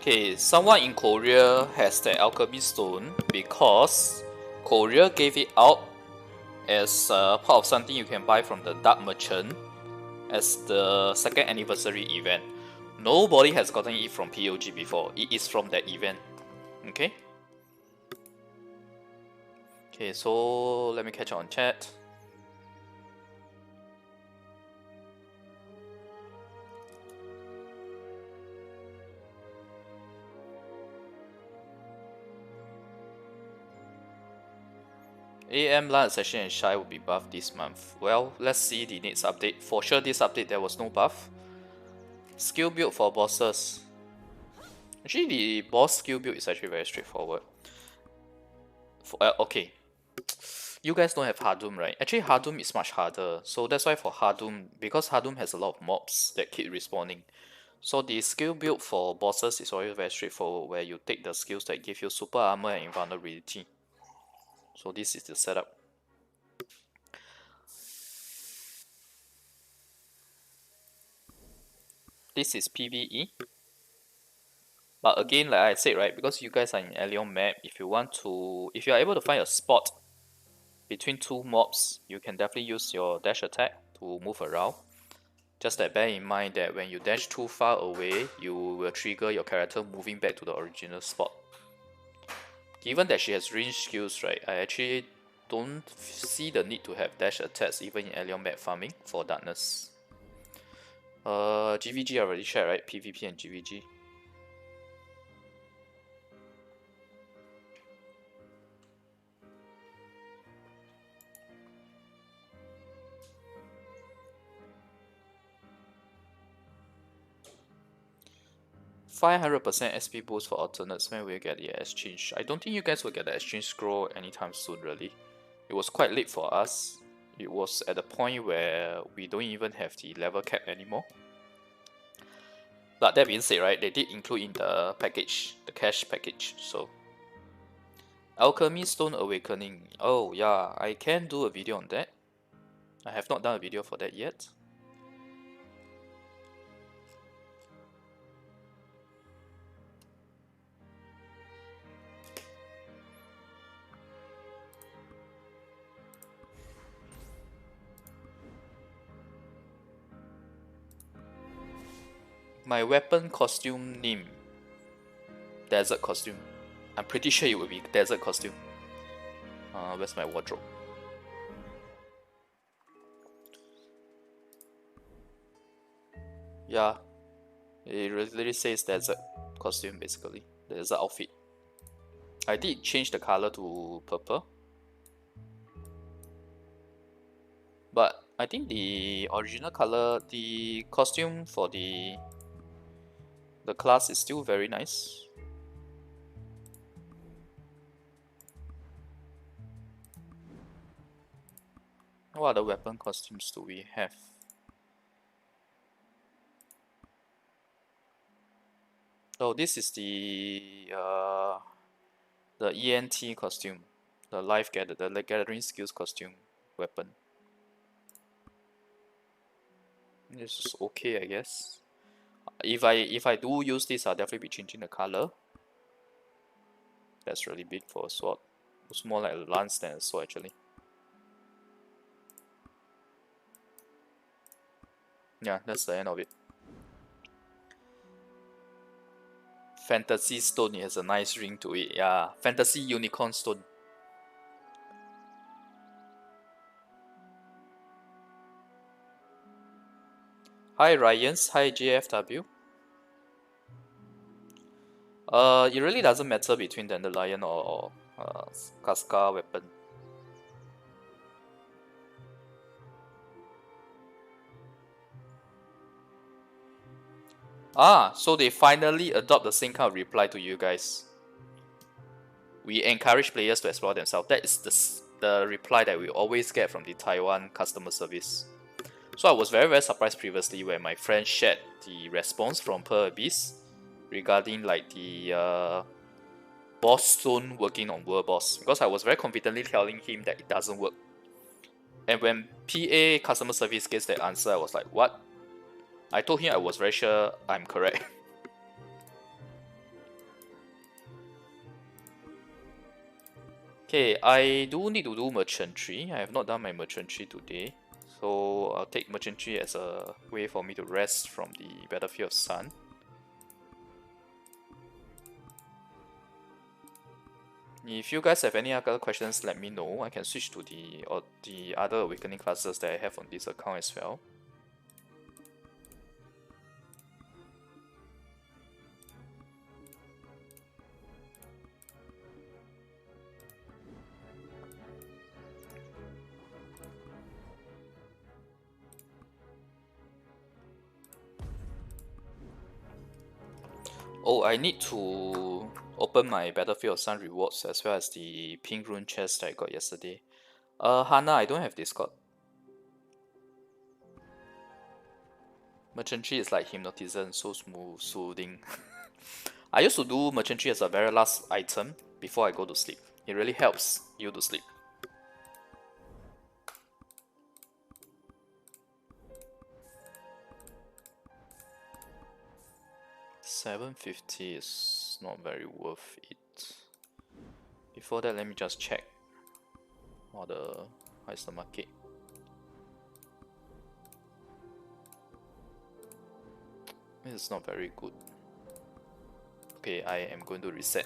Okay, someone in Korea has the alchemy stone because Korea gave it out as part of something you can buy from the Dark Merchant as the 2nd anniversary event. Nobody has gotten it from POG before. It is from that event. Okay. Okay, so let me catch up on chat. AM Lance Session and Shy will be buffed this month. Well, let's see the next update. For sure, this update there was no buff. Skill build for bosses. Actually, the boss skill build is actually very straightforward. Okay, you guys don't have Hardum, right? Actually, Hardum is much harder. So that's why for Hardum, because Hardum has a lot of mobs that keep respawning. So the skill build for bosses is always very straightforward, where you take the skills that give you super armor and invulnerability. So this is the setup. This is PvE. But again, like I said, right, because you guys are in Alien map, if you are able to find a spot between two mobs, you can definitely use your dash attack to move around. Just that bear in mind that when you dash too far away, you will trigger your character moving back to the original spot. Given that she has range skills, right, I actually don't see the need to have dash attacks even in Alien map farming for darkness. GVG I already shared, right? PvP and GVG. %500 SP boost for alternates. When will you get the exchange? I don't think you guys will get the exchange scroll anytime soon, really. It was quite late for us. It was at the point where we don't even have the level cap anymore. But that being said, right, they did include in the package, the cash package, so. Alchemy Stone Awakening. Oh yeah, I can do a video on that. I have not done a video for that yet. My weapon costume name. Desert costume. I'm pretty sure it will be desert costume. Where's my wardrobe? Yeah, it literally says desert costume basically. Desert outfit. I did change the color to purple. But I think the original color, the costume for the class is still very nice. What other weapon costumes do we have? Oh, this is the ENT costume, the gathering skills costume weapon. This is okay, I guess. If I do use this, I'll definitely be changing the color. That's really big for a sword. It's more like a lance than a sword actually. Yeah, that's the end of it. Fantasy stone, it has a nice ring to it. Yeah, fantasy unicorn stone. Hi Ryans, hi JFW. It really doesn't matter between Dandelion or Casca weapon. So they finally adopt the same kind of reply to you guys. We encourage players to explore themselves. That is the reply that we always get from the Taiwan customer service. So I was very, very surprised previously when my friend shared the response from Per Abyss regarding like the boss stone working on World Boss, because I was very confidently telling him that it doesn't work. And when PA customer service gets that answer, I was like, what? I told him I was very sure I'm correct. Okay, I do need to do merchantry. I have not done my merchantry today. So I'll take Merchantry as a way for me to rest from the Battlefield of Sun. If you guys have any other questions, let me know. I can switch to the other Awakening classes that I have on this account as well. Oh, I need to open my Battlefield of Sun rewards as well as the pink rune chest that I got yesterday. Hana, I don't have Discord. Merchantry is like hypnotism, so smooth, soothing. I used to do Merchantry as a very last item before I go to sleep. It really helps you to sleep. $750 is not very worth it. Before that, let me just check how is the market. This is not very good. Okay, I am going to reset.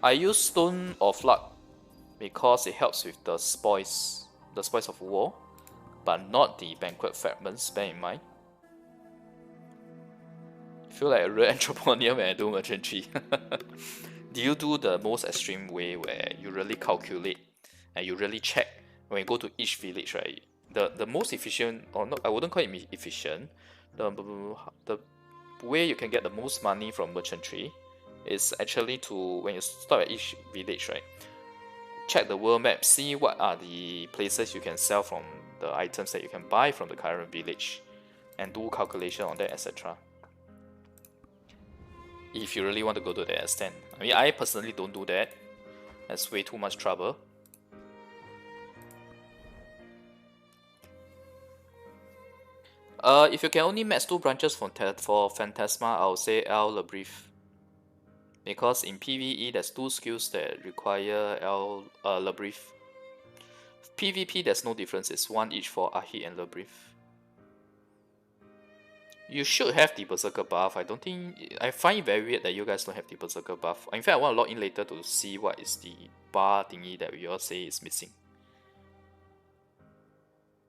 I use Stone of Luck because it helps with the spoils of war, but not the banquet fragments, bear in mind. I feel like a real entrepreneur when I do merchantry. Do you do the most extreme way where you really calculate and you really check when you go to each village, right? The most efficient, or not, I wouldn't call it efficient. The way you can get the most money from merchantry is actually to, when you stop at each village, right? Check the world map, see what are the places you can sell from the items that you can buy from the current village, and do calculation on that, etc. If you really want to go to that extent. I mean, I personally don't do that. That's way too much trouble. If you can only match 2 branches for Phantasma, I'll say El Labrief. Because in PvE, there's 2 skills that require El Labrief. PvP, there's no difference. It's 1 each for Ahit and Labrief. You should have the Berserker buff. I find it very weird that you guys don't have the Berserker buff. In fact, I want to log in later to see what is the bar thingy that we all say is missing.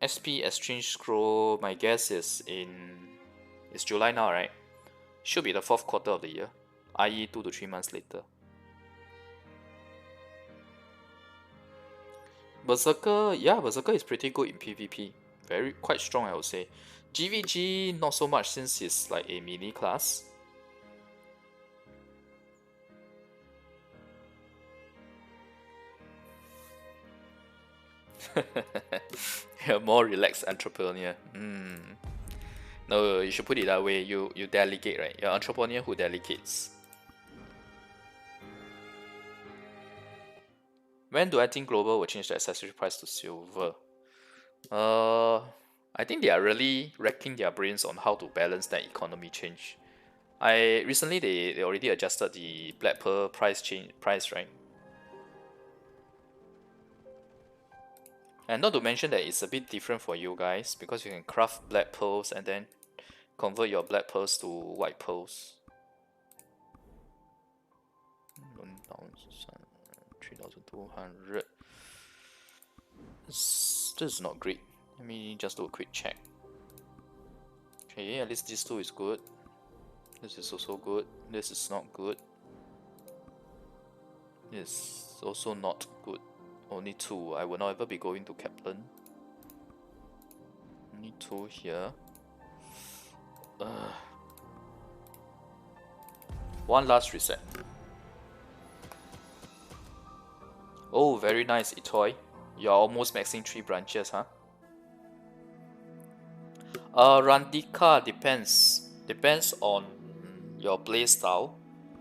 SP Exchange Scroll, my guess is it's July now, right? Should be the 4th quarter of the year, i.e. 2 to 3 months later. Berserker, yeah, Berserker is pretty good in PvP. Quite strong, I would say. GVG, not so much since it's like a mini class. You're a more relaxed entrepreneur. No, you should put it that way. You delegate, right? You're an entrepreneur who delegates. When do I think Global will change the accessory price to silver? I think they are really racking their brains on how to balance that economy change. Recently they already adjusted the Black Pearl price, right? And not to mention that it's a bit different for you guys because you can craft Black Pearls and then convert your Black Pearls to White Pearls. 3,200. This is not great. Let me just do a quick check. Okay, at least this 2 is good. This is also good. This is not good. This is also not good. Only 2. I will not ever be going to Kaplan. Only 2 here. One last reset. Oh, very nice, Itoy. You're almost maxing 3 branches, huh? Randika depends. Depends on your play style.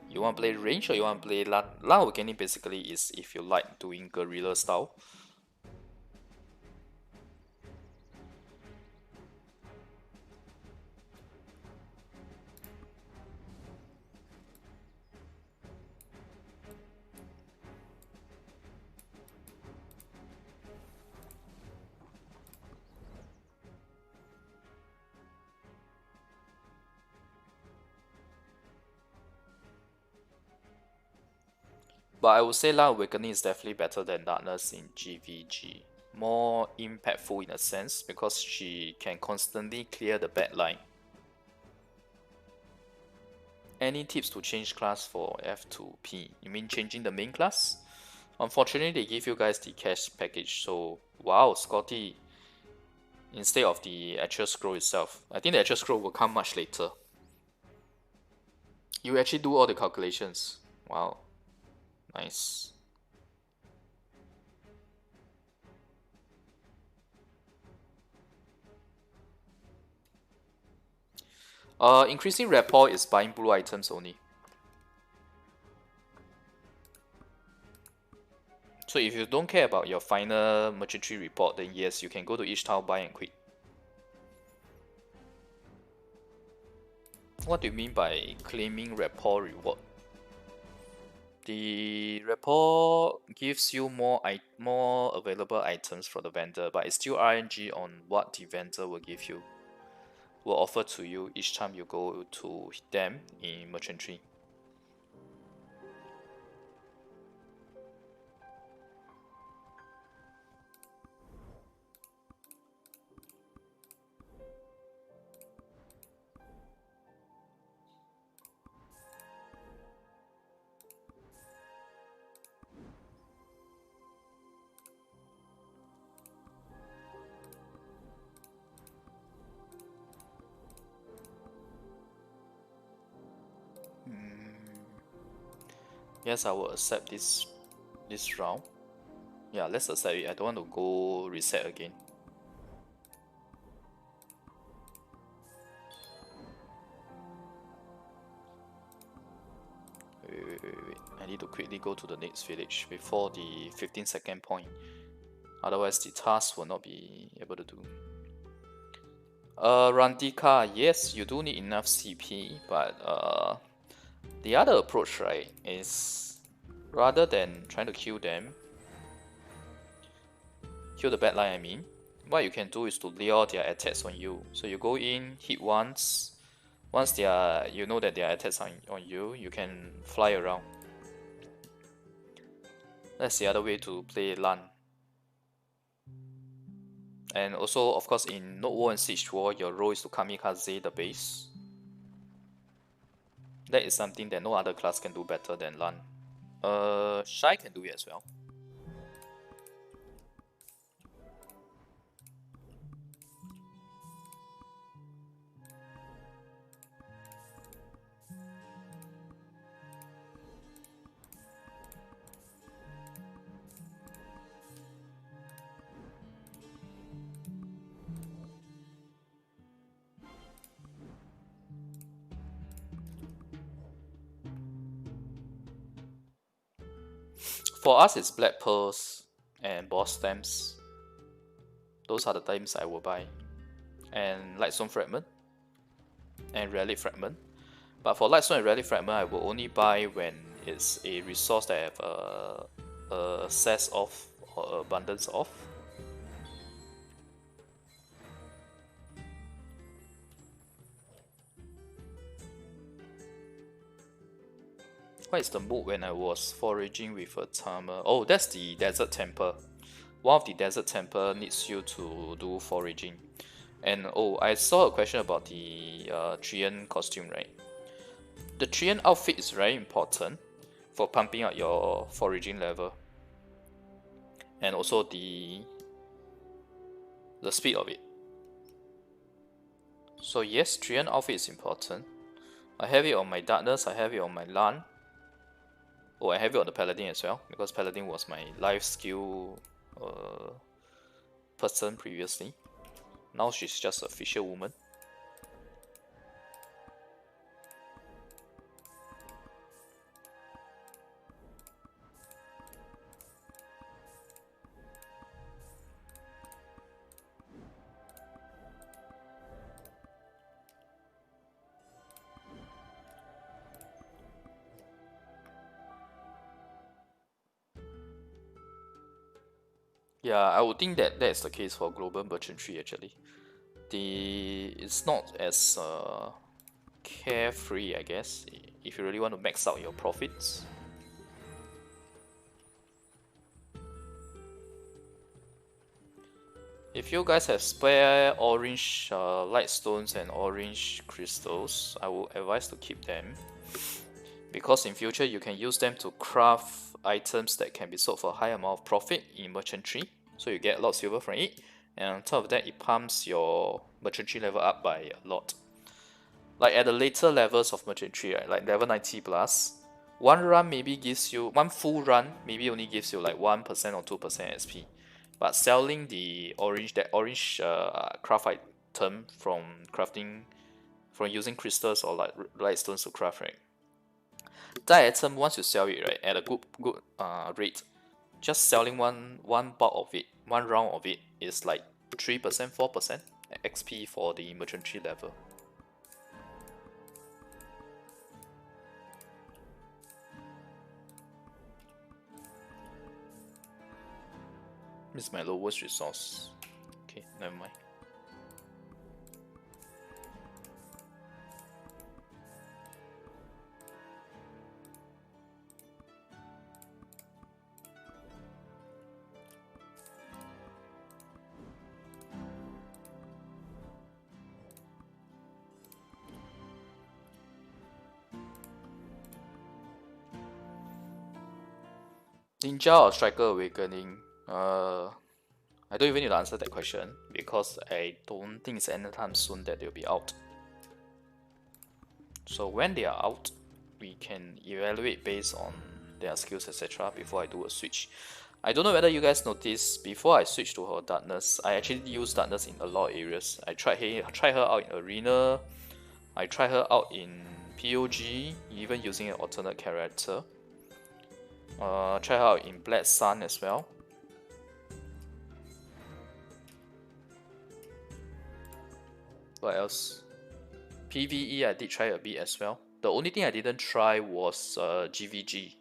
You want to play range or you want to play LAN? LAN Awakening basically is if you like doing guerrilla style. But I would say Light Awakening is definitely better than Darkness in GVG. More impactful in a sense because she can constantly clear the backline. Any tips to change class for F2P? You mean changing the main class? Unfortunately, they give you guys the cash package, so wow, Scotty, instead of the actual scroll itself. I think the actual scroll will come much later. You actually do all the calculations. Wow, nice. Increasing rapport is buying blue items only. So if you don't care about your final merchantry report, then yes, you can go to each tile, buy and quit. What do you mean by claiming rapport reward? The rapport gives you more available items from the vendor, but it's still RNG on what the vendor will give you, will offer to you each time you go to them in merchantry. Yes, I will accept this round. Yeah, let's accept it. I don't want to go reset again. Wait. I need to quickly go to the next village before the 15-second point. Otherwise, the task will not be able to do. Randika, yes, you do need enough CP, but the other approach, right, is rather than trying to kill them, kill the bad line, I mean, what you can do is to lure their attacks on you. So you go in, hit once they are, you know that their attacks are on you, you can fly around. That's the other way to play LAN. And also, of course, in Node War and Siege War, your role is to kamikaze the base. That is something that no other class can do better than LAN. Shy can do it as well. For us, it's Black Pearls and Boss Stamps. Those are the times I will buy. And Lightstone Fragment and Relic Fragment. But for Lightstone and Relic Fragment, I will only buy when it's a resource that I have a access of or abundance of. What is the mode when I was foraging with a timer? Oh, that's the Desert Temple. One of the Desert Temple needs you to do foraging. And oh, I saw a question about the Treant costume, right? The Treant outfit is very important for pumping up your foraging level. And also the speed of it. So yes, Treant outfit is important. I have it on my Darkness, I have it on my LAN. Oh, I have it on the Paladin as well, because Paladin was my life skill person previously. Now she's just a fisher woman. Yeah, I would think that that's the case for global merchantry actually. It's not as carefree, I guess, if you really want to max out your profits. if you guys have spare orange light stones and orange crystals, I would advise to keep them, because in future you can use them to craft items that can be sold for a high amount of profit in merchantry, so you get a lot of silver from it, and on top of that it pumps your merchantry level up by a lot. Like at the later levels of merchantry, right, like level 90 plus, one run maybe gives you, one full run maybe only gives you like 1% or 2% XP, but selling the orange craft item from crafting, from using crystals or like light stones to craft, right, that item once you sell it, right, at a good rate, just selling one part of it, one round of it is like 3% 4% XP for the merchantry level. This is my lowest resource. Okay, never mind. Ninja or Striker Awakening? I don't even need to answer that question because I don't think it's anytime soon that they'll be out. So when they are out, we can evaluate based on their skills, etc. before I do a switch. I don't know whether you guys noticed, before I switched to her Darkness, I actually used Darkness in a lot of areas. I tried her out in Arena, I tried her out in POG, even using an alternate character. Try her out in Black Sun as well. What else? PvE I did try a bit as well. The only thing I didn't try was GVG.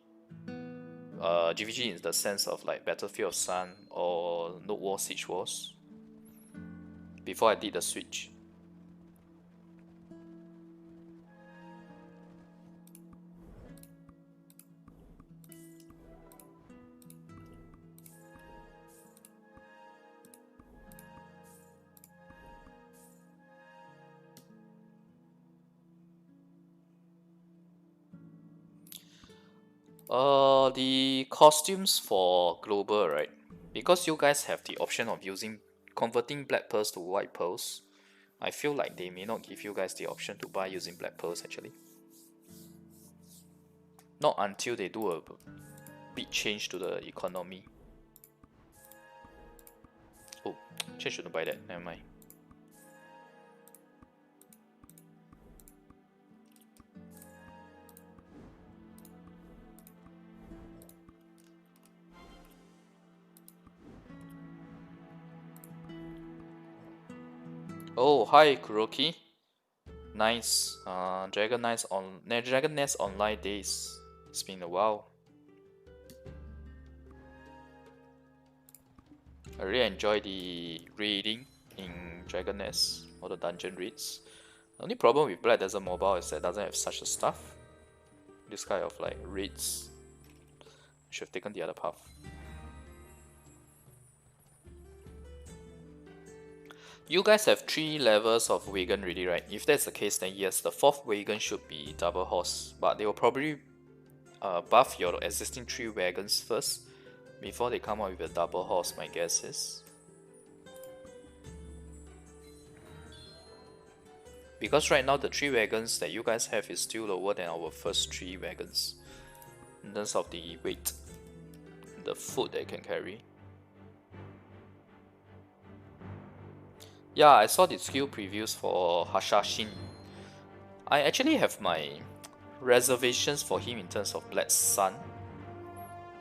GVG in the sense of like Battlefield of Sun or Node War Siege Wars. Before I did the switch. The costumes for global, right? Because you guys have the option of converting black pearls to white pearls, I feel like they may not give you guys the option to buy using black pearls actually. Not until they do a big change to the economy. Oh, actually shouldn't buy that, never mind. Oh, hi Kuroki. Nice. Dragon Nest Online days. It's been a while. I really enjoy the raiding in Dragon Nest, or the dungeon raids. The only problem with Black Desert Mobile is that it doesn't have such a stuff. This kind of like raids. I should have taken the other path. You guys have 3 levels of wagon ready, right? If that's the case, then yes, the 4th wagon should be double horse, but they will probably buff your existing 3 wagons first before they come out with a double horse, my guess is. Because right now the 3 wagons that you guys have is still lower than our first 3 wagons in terms of the weight, the food they can carry. Yeah, I saw the skill previews for Hashashin. I actually have my reservations for him in terms of Black Sun,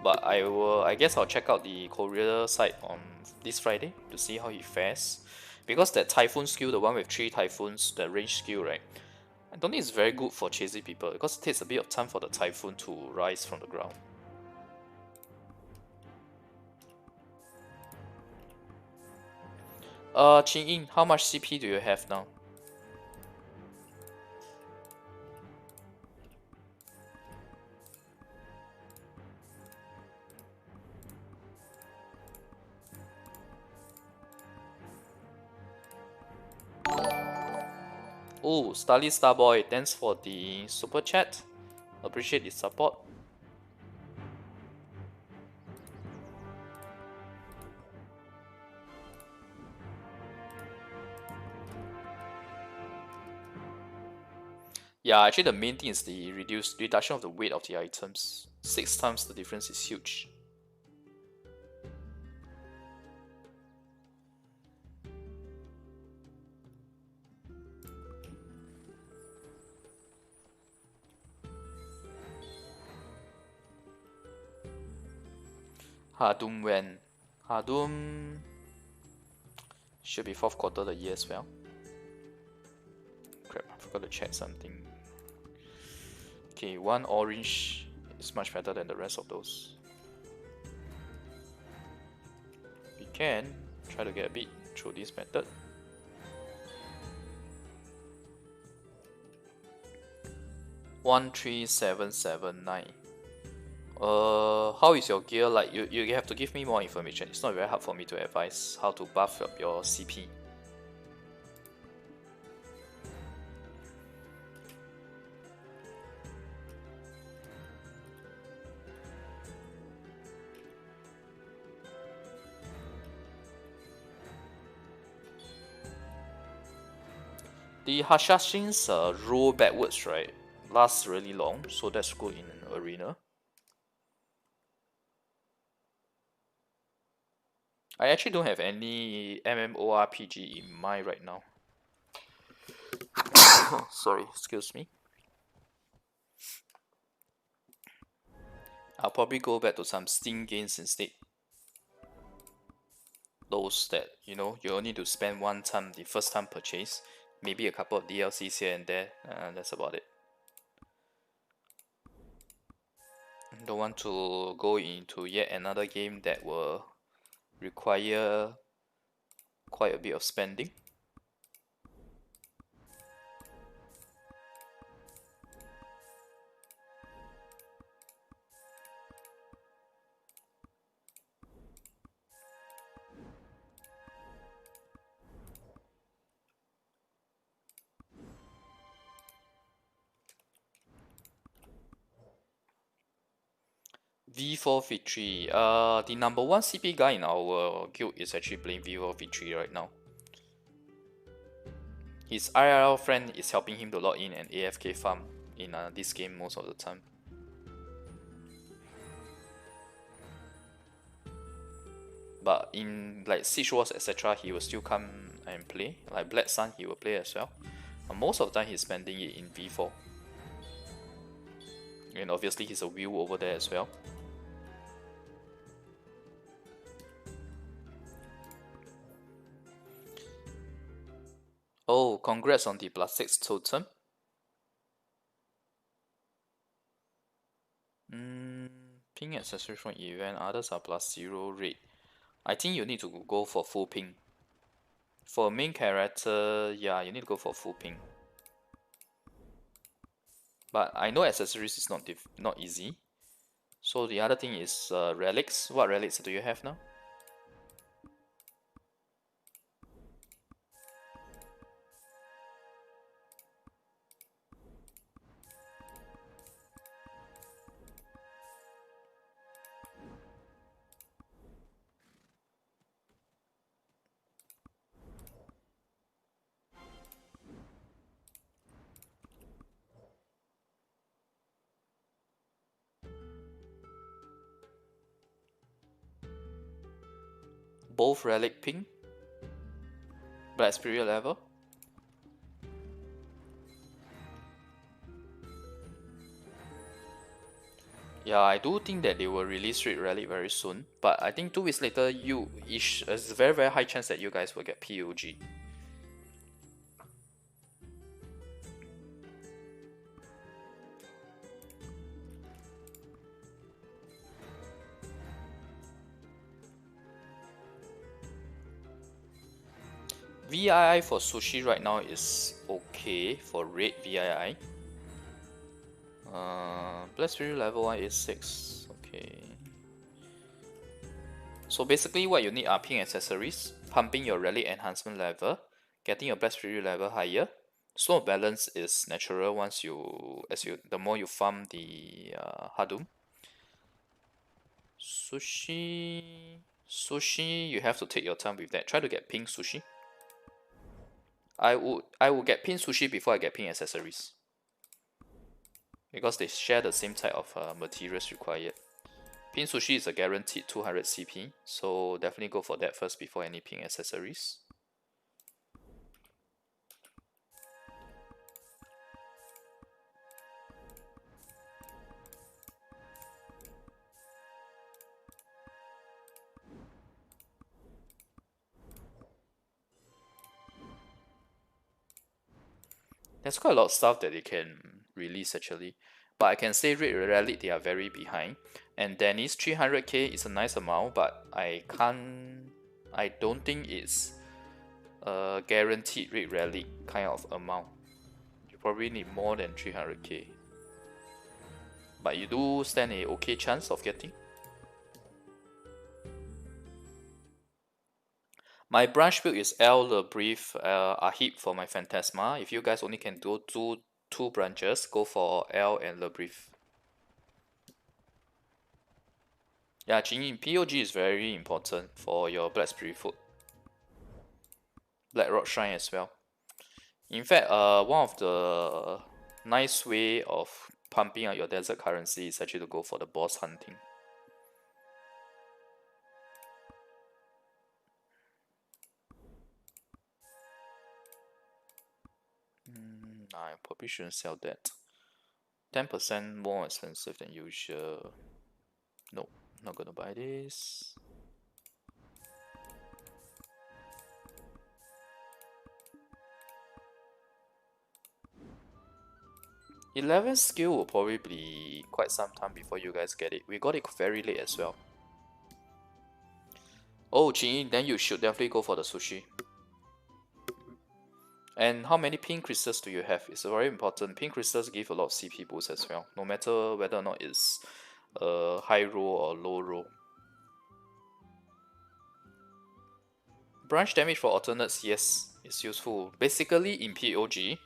but I guess I'll check out the Korea site on this Friday to see how he fares. Because that Typhoon skill, the one with 3 Typhoons, the range skill, right, I don't think it's very good for chasing people because it takes a bit of time for the Typhoon to rise from the ground. Qing Ying, how much CP do you have now? Oh, Starly Starboy, thanks for the super chat. Appreciate the support. Yeah, actually the main thing is the reduction of the weight of the items. 6 times the difference is huge. Hardum when? Hardum should be 4th quarter of the year as well. Crap, I forgot to check something. Okay, one orange is much better than the rest of those. We can try to get a bit through this method. One three seven seven nine. How is your gear like? You have to give me more information. It's not very hard for me to advise how to buff up your CP. The Hashashin's roll backwards, right? Lasts really long, so that's good in an arena. I actually don't have any MMORPG in mind right now. Sorry, excuse me. I'll probably go back to some Steam games instead. Those that, you know, you only need to spend one time, the first time purchase, maybe a couple of DLCs here and there, that's about it. Don't want to go into yet another game that will require quite a bit of spending. V4 V3. The number one CP guy in our guild is actually playing V4 V3 right now. His IRL friend is helping him to log in and AFK farm in this game most of the time. But in like Siege Wars etc, he will still come and play. Like Black Sun, he will play as well. But most of the time he's spending it in V4. And obviously he's a wheel over there as well. Oh, congrats on the +6 totem. Ping accessory from event, others are +0 rate. I think you need to go for full ping. For main character, yeah, you need to go for full ping. But I know accessories is not easy. So the other thing is relics. What relics do you have now? Both relic ping. Black spirit level. Yeah, I do think that they will release Street Relic very soon. But I think 2 weeks later, there's a very high chance that you guys will get PUG. VII for sushi right now is okay for red VII. Black Spirit level 1 is 6. Okay. So basically what you need are ping accessories, pumping your relic enhancement level, getting your Black Spirit level higher, Slow balance is natural once the more you farm the Hadum. Sushi, you have to take your time with that. Try to get pink sushi. I would get pink sushi before I get pink accessories, because they share the same type of materials required. Pink sushi is a guaranteed 200 CP, so definitely go for that first before any pink accessories. There's quite a lot of stuff that they can release actually, but I can say Red Relic they are very behind. And Dennis 300k is a nice amount, but I don't think it's a guaranteed Red Relic kind of amount. You probably need more than 300k, but you do stand a okay chance of getting. My branch build is L, the brief, Ahib for my Phantasma. If you guys only can do two branches, go for L and the brief. Yeah, Jingyin, POG is very important for your Black Spirit Foot. Black Rock Shrine as well. In fact, one of the nice way of pumping out your desert currency is actually to go for the boss hunting. I probably shouldn't sell that. 10% more expensive than usual. Nope, not gonna buy this. '11 skill will probably be quite some time before you guys get it. We got it very late as well. Oh, Jin, then you should definitely go for the sushi. And how many pink crystals do you have? It's very important. Pink crystals give a lot of CP boost as well, no matter whether or not it's high roll or low roll. Branch damage for alternates, yes, it's useful. Basically, in POG,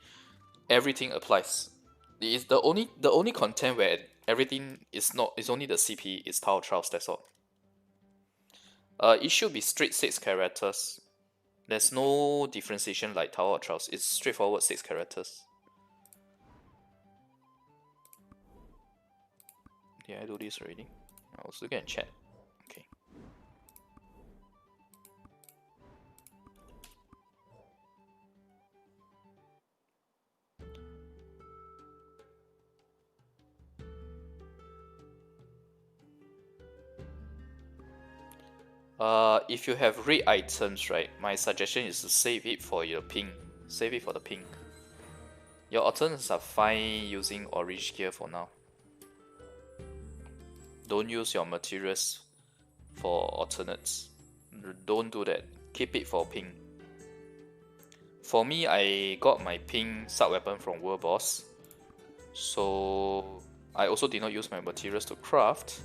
everything applies. It's the only content where everything is only the CP is Tower Trials, that's all. It should be straight 6 characters. There's no differentiation like Tower of Trials. It's straightforward 6 characters. Did I do this already? I was looking at chat. Okay. If you have red items, right, my suggestion is to save it for your pink. Save it for the pink. Your alternates are fine using orange gear for now. Don't use your materials for alternates. Don't do that. Keep it for pink. For me, I got my pink sub weapon from World Boss, so I also did not use my materials to craft.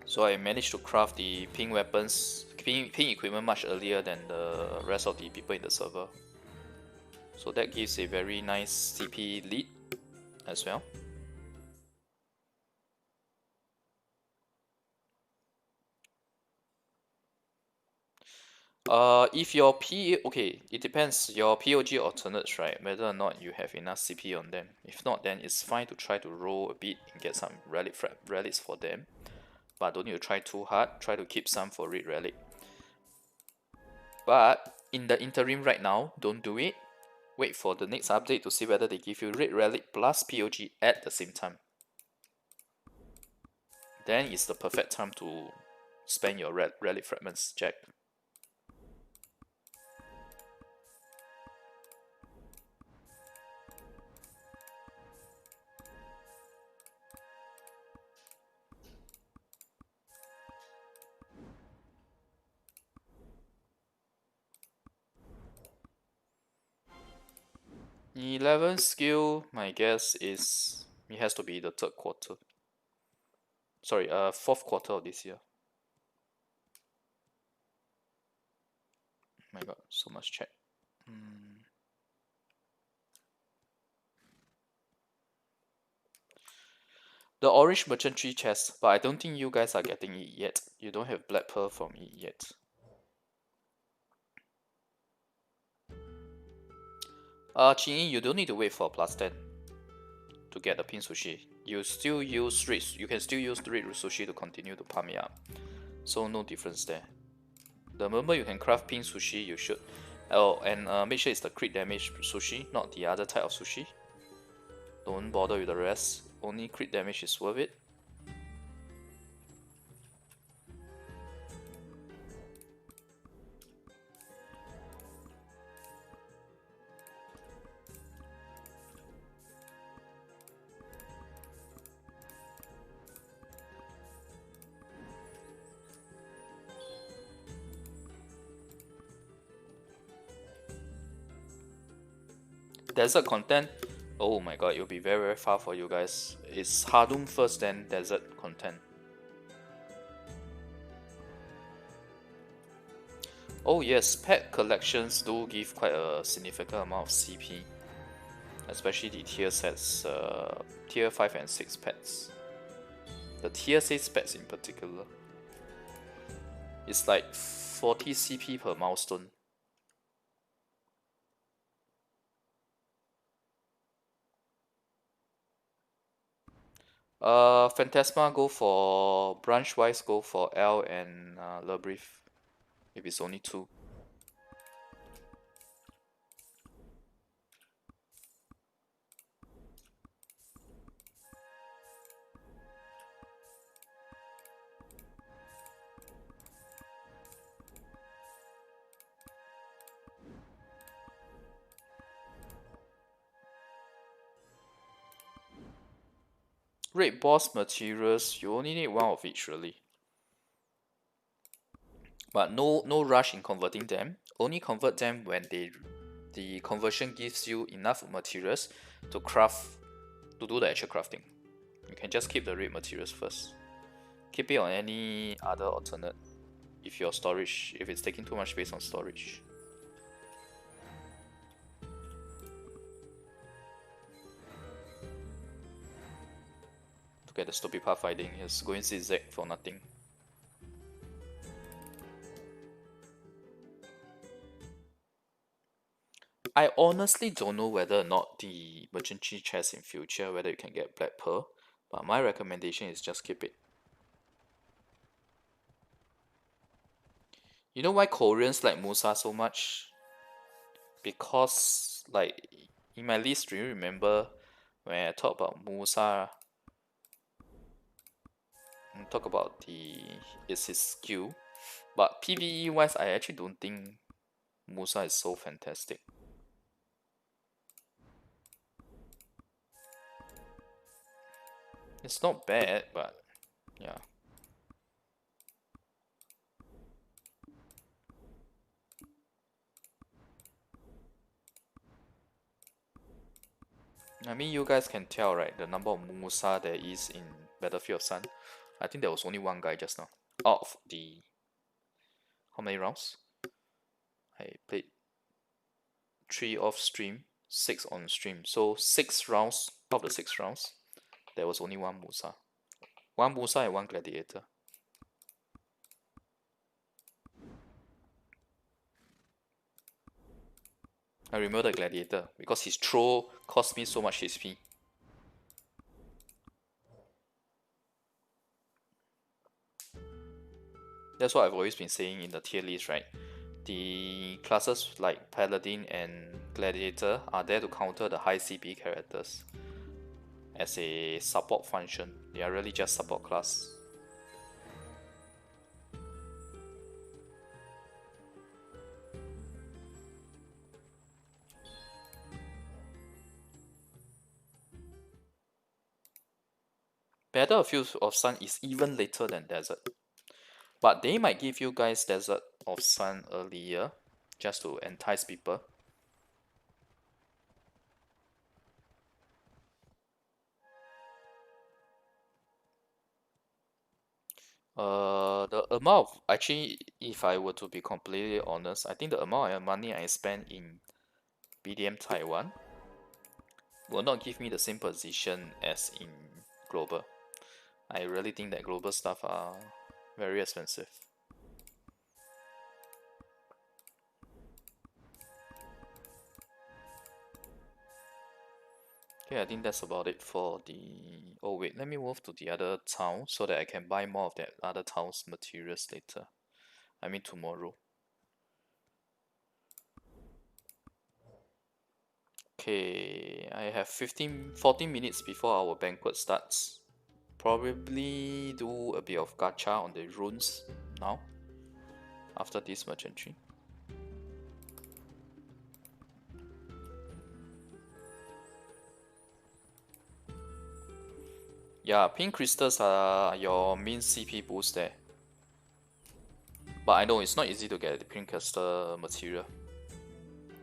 So I managed to craft the pink weapons, pink equipment much earlier than the rest of the people in the server. So that gives a very nice CP lead as well. If your okay, it depends your POG alternates, right? Whether or not you have enough CP on them. If not, then it's fine to try to roll a bit and get some relics for them. But don't need to try too hard. Try to keep some for Red Relic. But in the interim right now, don't do it. Wait for the next update to see whether they give you Red Relic plus POG at the same time. Then it's the perfect time to spend your Relic Fragments, Jack. 11 skill, my guess is it has to be the third quarter. Sorry, fourth quarter of this year. My god, so much chat. The orange merchant tree chest, but I don't think you guys are getting it yet. You don't have black pearl from it yet. Qingyi, you don't need to wait for +10 to get the pin sushi. You still use red. You can still use the red sushi to continue to pump it up. So no difference there. The moment you can craft pin sushi, you should. Oh, and make sure it's the crit damage sushi, not the other type of sushi. Don't bother with the rest. Only crit damage is worth it. Desert content. Oh my god, it'll be very far for you guys. It's Hardum first, then desert content. Oh yes, pet collections do give quite a significant amount of CP. Especially the tier sets, tier 5 and 6 pets. The tier 6 pets in particular. It's like 40 CP per milestone. Phantasma go for branch wise, go for L and Lebrief. If it's only 2. Raid boss materials, you only need 1 of each really. But no rush in converting them. Only convert them when the conversion gives you enough materials to do the actual crafting. You can just keep the raid materials first. Keep it on any other alternate if it's taking too much space on storage. To get the stupid path fighting, it's going zigzag for nothing. I honestly don't know whether or not the merchant tree chest in future, whether you can get black pearl, but my recommendation is just keep it. You know why Koreans like Musa so much? Because like in my list, do you remember when I talk about Musa? I talk about his skill, but PvE wise, I actually don't think Musa is so fantastic. It's not bad, but yeah. I mean, you guys can tell, right, the number of Musa there is in Battlefield of Sun. I think there was only one guy just now. Out of the... How many rounds? I played 3 off stream, 6 on stream. So 6 rounds, of the 6 rounds, there was only one Musa. One Musa and one Gladiator. I remember the Gladiator because his throw cost me so much HP. That's what I've always been saying in the tier list, right? The classes like Paladin and Gladiator are there to counter the high CP characters as a support function. They are really just support class. Battlefield of Sun is even later than Desert. But they might give you guys Desert of Sun earlier, just to entice people. The amount of, actually, if I were to be completely honest, I think the amount of money I spend in BDM Taiwan will not give me the same position as in Global. I really think that global stuff are very expensive. Okay, I think that's about it for the... Oh wait, let me move to the other town so that I can buy more of that other town's materials later. I mean tomorrow. Okay, I have 14 minutes before our banquet starts. Probably do a bit of gacha on the runes now, after this merchantry. Yeah, pink crystals are your main CP boost there. But I know it's not easy to get the pink crystal material.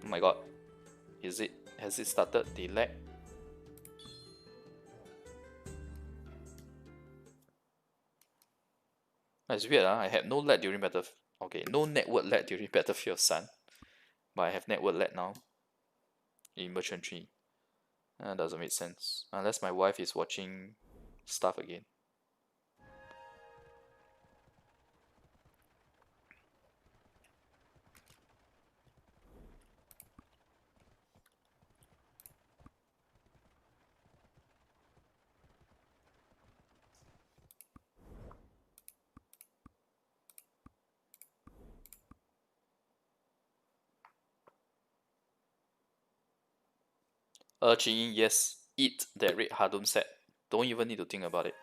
Oh my god. Has it started the lag? That's weird, huh? I had no lag during Battlefield. Okay, no network lag during Battlefield Sun. But I have network lag now in merchantry. That doesn't make sense. Unless my wife is watching stuff again. Ching, yes, eat that red Hadum set. Don't even need to think about it.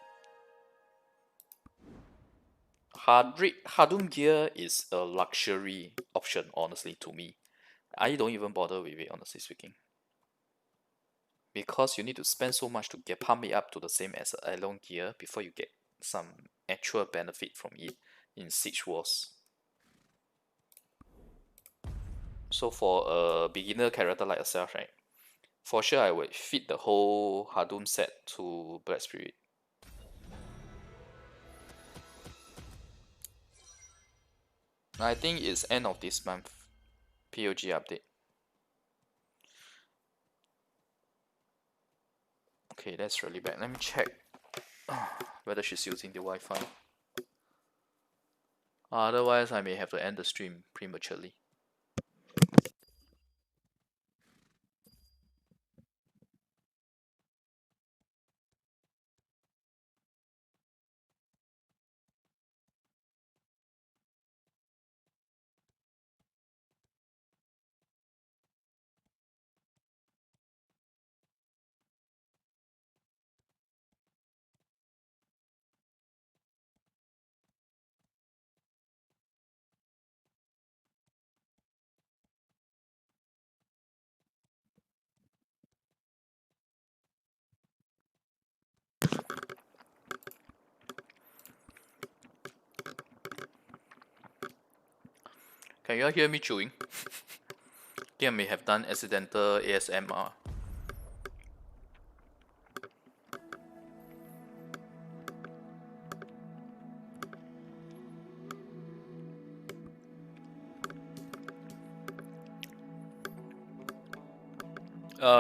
Red Hadum gear is a luxury option, honestly, to me. I don't even bother with it, honestly speaking. Because you need to spend so much to get pump it up to the same as a Elon gear before you get some actual benefit from it in Siege Wars. So for a beginner character like yourself, right? For sure, I would fit the whole Hadum set to Black Spirit. I think it's end of this month. POG update. Okay, that's really bad. Let me check whether she's using the Wi-Fi. Otherwise, I may have to end the stream prematurely. Can you all hear me chewing? I think I may have done accidental ASMR.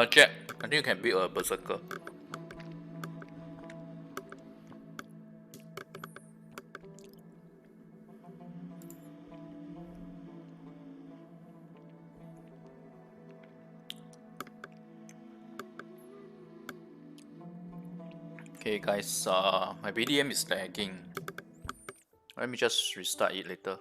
Jack, I think you can beat a berserker. Okay, guys, my BDM is lagging. Let me just restart it later.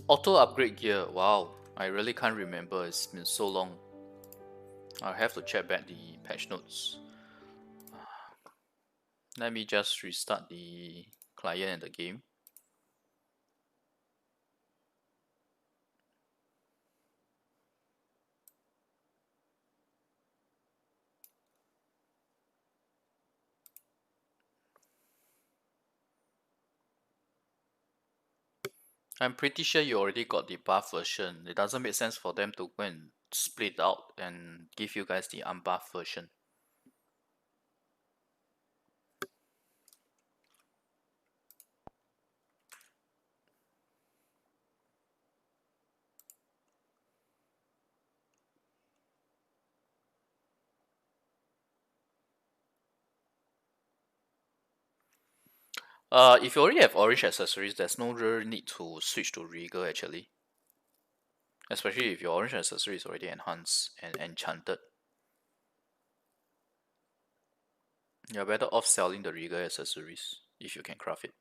Auto upgrade gear. Wow, I really can't remember. It's been so long. I'll have to check back the patch notes. Let me just restart the client and the game. I'm pretty sure you already got the buff version. It doesn't make sense for them to go and split out and give you guys the unbuffed version. If you already have orange accessories, there's no real need to switch to Regal actually. Especially if your orange accessory is already enhanced and enchanted. You're better off selling the Regal accessories if you can craft it.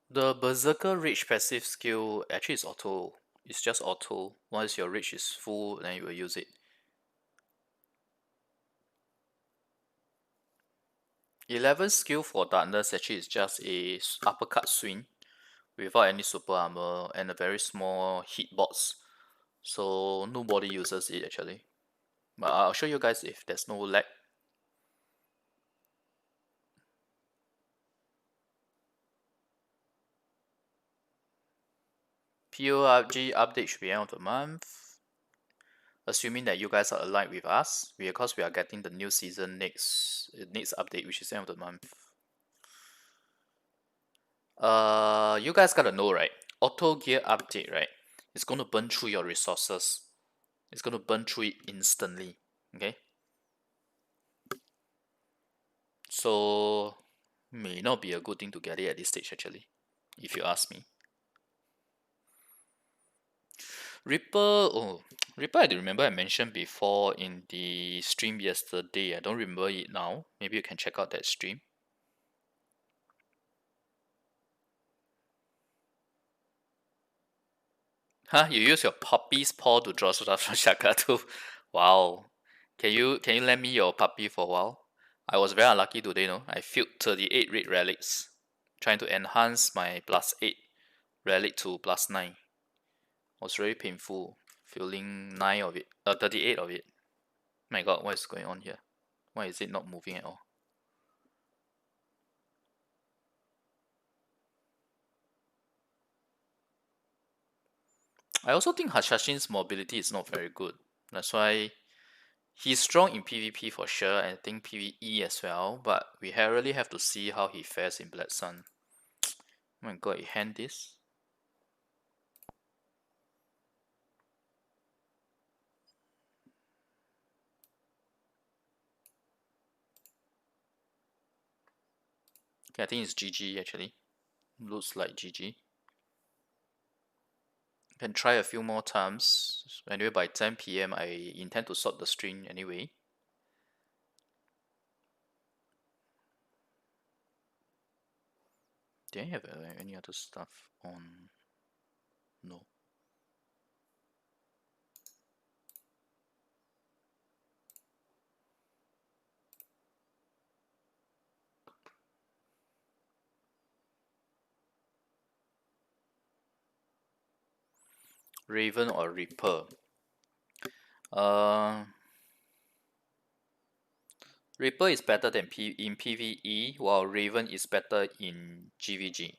The Berserker Rage passive skill actually is auto. It's just auto. Once your rage is full, then you will use it. 11 skill for Darkness actually is just a uppercut swing without any super armor and a very small hitbox. So nobody uses it actually. But I'll show you guys if there's no lag. PORG update should be end of the month. Assuming that you guys are aligned with us, because we are getting the new season next update, which is end of the month. You guys gotta know, right? Auto gear update, right? It's gonna burn through your resources. It's gonna burn through it instantly. Okay. So may not be a good thing to get it at this stage actually, if you ask me. Ripper, oh, Ripper I remember I mentioned before in the stream yesterday. I don't remember it now. Maybe you can check out that stream. Huh? You use your puppy's paw to draw stuff from Shakatu? Wow. Can you lend me your puppy for a while? I was very unlucky today, no? I filled 38 red relics, trying to enhance my +8 relic to +9. It was very painful, filling 9 of it, 38 of it. My god, what is going on here? Why is it not moving at all? I also think Hashashin's mobility is not very good. That's why he's strong in PvP for sure, and I think PvE as well, but we really have to see how he fares in Blood Sun. Oh my god, he hand this? Okay, I think it's GG actually. Looks like GG. Can try a few more times. Anyway, by 10 PM, I intend to sort the stream anyway. Do I have any other stuff on? No. Raven or Reaper? Reaper is better than in PvE, while Raven is better in GVG.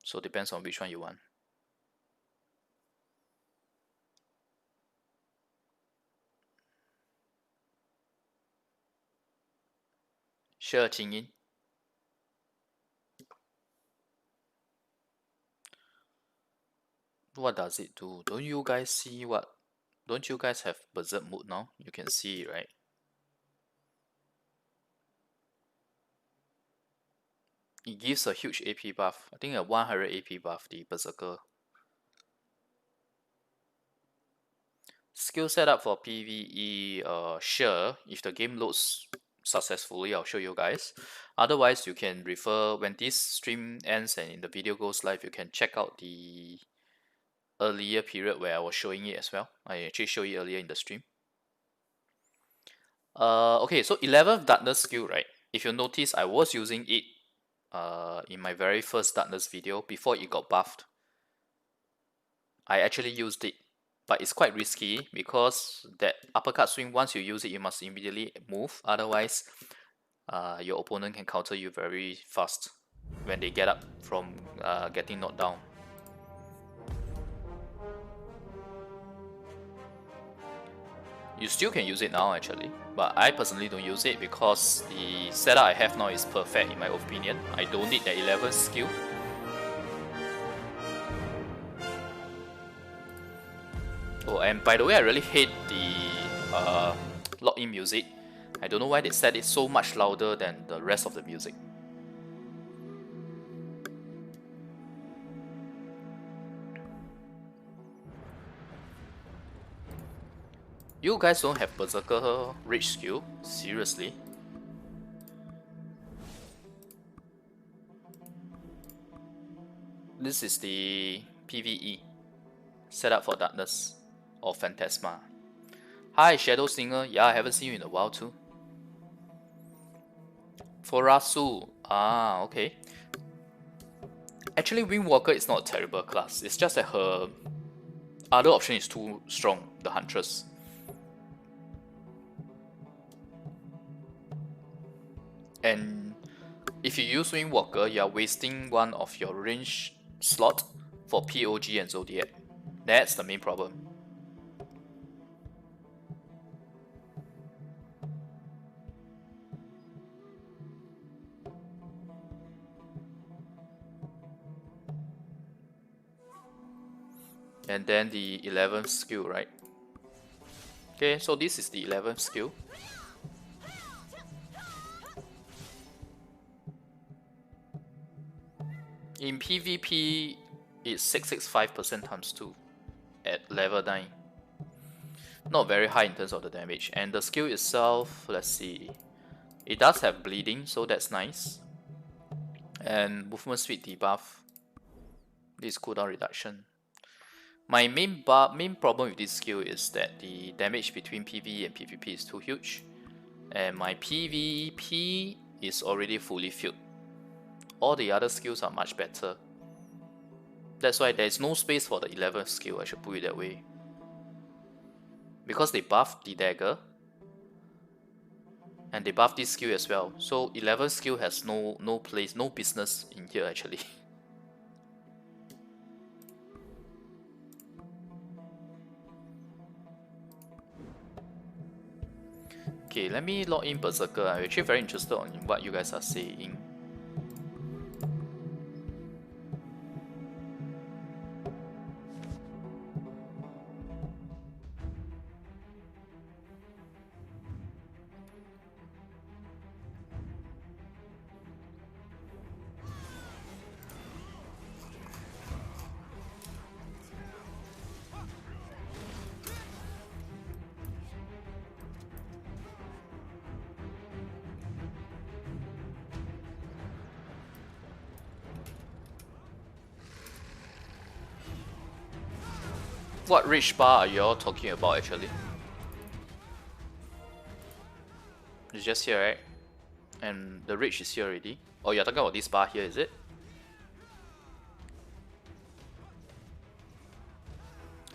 So depends on which one you want. Sure, Qingyin. What does it do? Don't you guys see what? Don't you guys have Berserk mode now? You can see it, right? It gives a huge AP buff. I think a 100 AP buff, the Berserker. Skill setup for PvE, sure. If the game loads successfully, I'll show you guys. Otherwise, you can refer when this stream ends and the video goes live, you can check out the earlier period where I was showing it as well. I actually showed it earlier in the stream. Okay, so 11th Darkness skill, right? If you notice, I was using it in my very first Darkness video before it got buffed. I actually used it, but it's quite risky because that uppercut swing, once you use it, you must immediately move. Otherwise, your opponent can counter you very fast when they get up from getting knocked down. You still can use it now actually, but I personally don't use it because the setup I have now is perfect in my opinion. I don't need the 11th skill. Oh, and by the way, I really hate the login music. I don't know why they set it so much louder than the rest of the music. You guys don't have Berserker Rage skill? Seriously? This is the PvE setup for Darkness or Phantasma. Hi Shadow Singer, yeah, I haven't seen you in a while too. Forasu, ah, okay. Actually, Windwalker is not a terrible class, it's just that her other option is too strong, the Huntress. And if you use Windwalker, you are wasting one of your range slot for POG and Zodiac. That's the main problem. And then the 11th skill, right? Okay, so this is the 11th skill. In PvP, it's 665% times 2 at level 9. Not very high in terms of the damage. And the skill itself, let's see. It does have bleeding, so that's nice. And movement speed debuff. This cooldown reduction. My main problem with this skill is that the damage between PvE and PvP is too huge. And my PvP is already fully filled. All the other skills are much better. That's why there's no space for the 11th skill, I should put it that way. Because they buffed the dagger. And they buffed this skill as well. So 11th skill has no place, no business in here actually. Okay, let me log in Berserker. I'm actually very interested in what you guys are saying. What rage bar are you all talking about actually? It's just here, right? And the rage is here already. Oh, you're talking about this bar here, is it?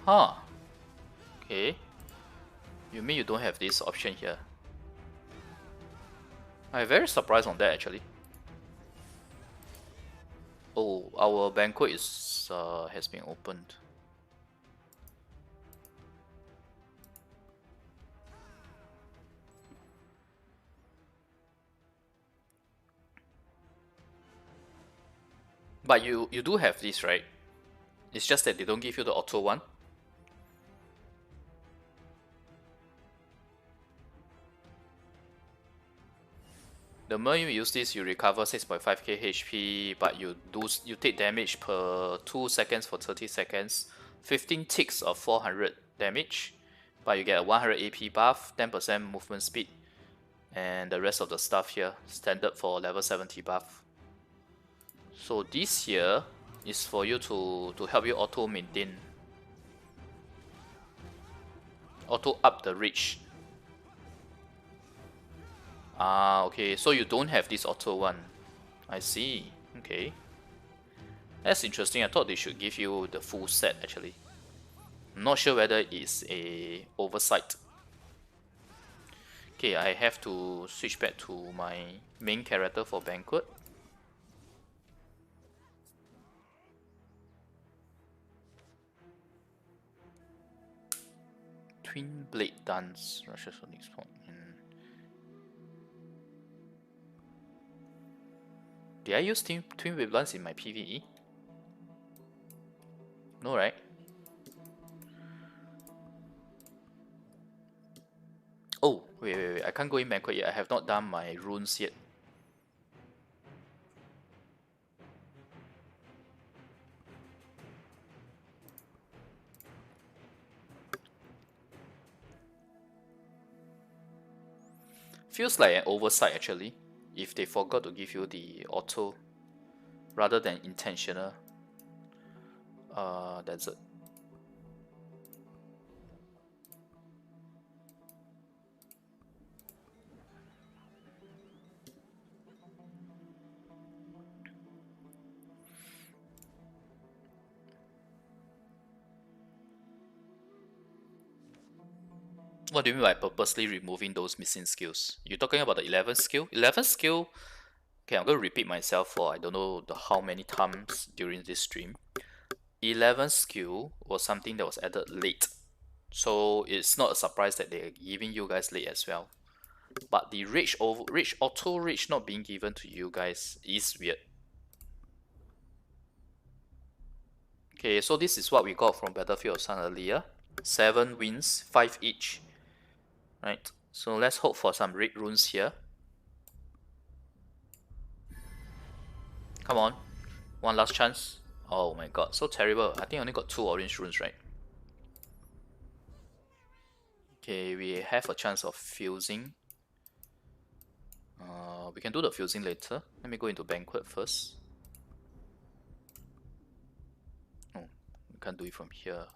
Huh. Okay. You mean you don't have this option here? I'm very surprised on that actually. Oh, our banquet is has been opened. But you do have this, right? It's just that they don't give you the auto one. The moment you use this, you recover 6.5k HP, but you take damage per 2 seconds for 30 seconds, 15 ticks of 400 damage, but you get a 100 AP buff, 10% movement speed, and the rest of the stuff here, standard for level 70 buff. So this here is for you to help you auto maintain, auto up the reach. Ah, okay, so you don't have this auto one. I see, okay. That's interesting, I thought they should give you the full set actually. I'm not sure whether it's a oversight. Okay, I have to switch back to my main character for Banquet. Twin Blade Dance, rushes for next one. Did I use Twin Blade Dance in my PvE? No, right? Oh, Wait. I can't go in banquet yet. I have not done my runes yet. Feels like an oversight actually, if they forgot to give you the auto rather than intentional. That's it. What do you mean by purposely removing those missing skills? You're talking about the 11th skill? 11th skill, okay, I'm going to repeat myself for I don't know how many times during this stream. 11th skill was something that was added late. So it's not a surprise that they're giving you guys late as well. But the auto rage not being given to you guys is weird. Okay, so this is what we got from Battlefield of Sun earlier. 7 wins, 5 each. Right, so let's hope for some red runes here. Come on, one last chance. Oh my god, so terrible. I think I only got 2 orange runes, right? Okay, we have a chance of fusing. We can do the fusing later. Let me go into banquet first. Oh, we can't do it from here.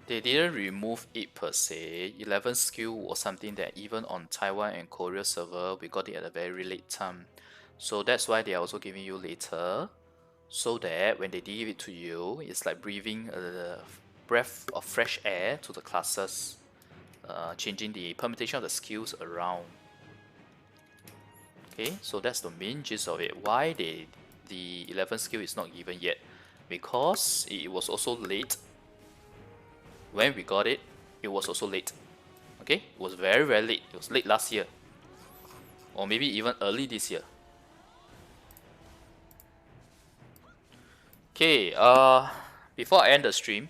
They didn't remove it per se. 11 skill was something that even on Taiwan and Korea server, we got it at a very late time. So that's why they are also giving you later. So that when they give it to you, it's like breathing a breath of fresh air to the classes. Changing the permutation of the skills around. Okay, so that's the main gist of it. Why the 11th skill is not given yet? Because it was also late. When we got it, it was also late. Okay, it was very late. It was late last year, or maybe even early this year. Okay, before I end the stream,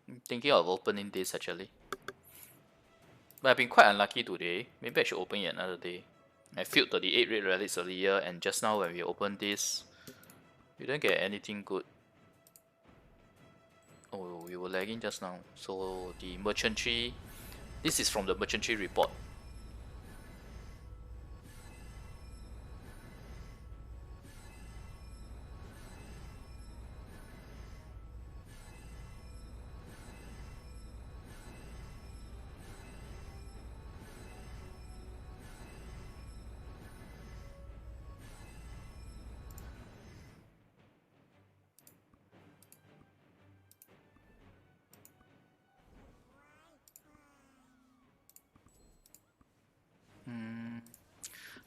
I'm thinking of opening this actually. But I've been quite unlucky today. Maybe I should open it another day. I filled 38 red relics earlier, and just now when we opened this, we didn't get anything good. Oh, we were lagging just now. So the merchantry, this is from the merchantry report.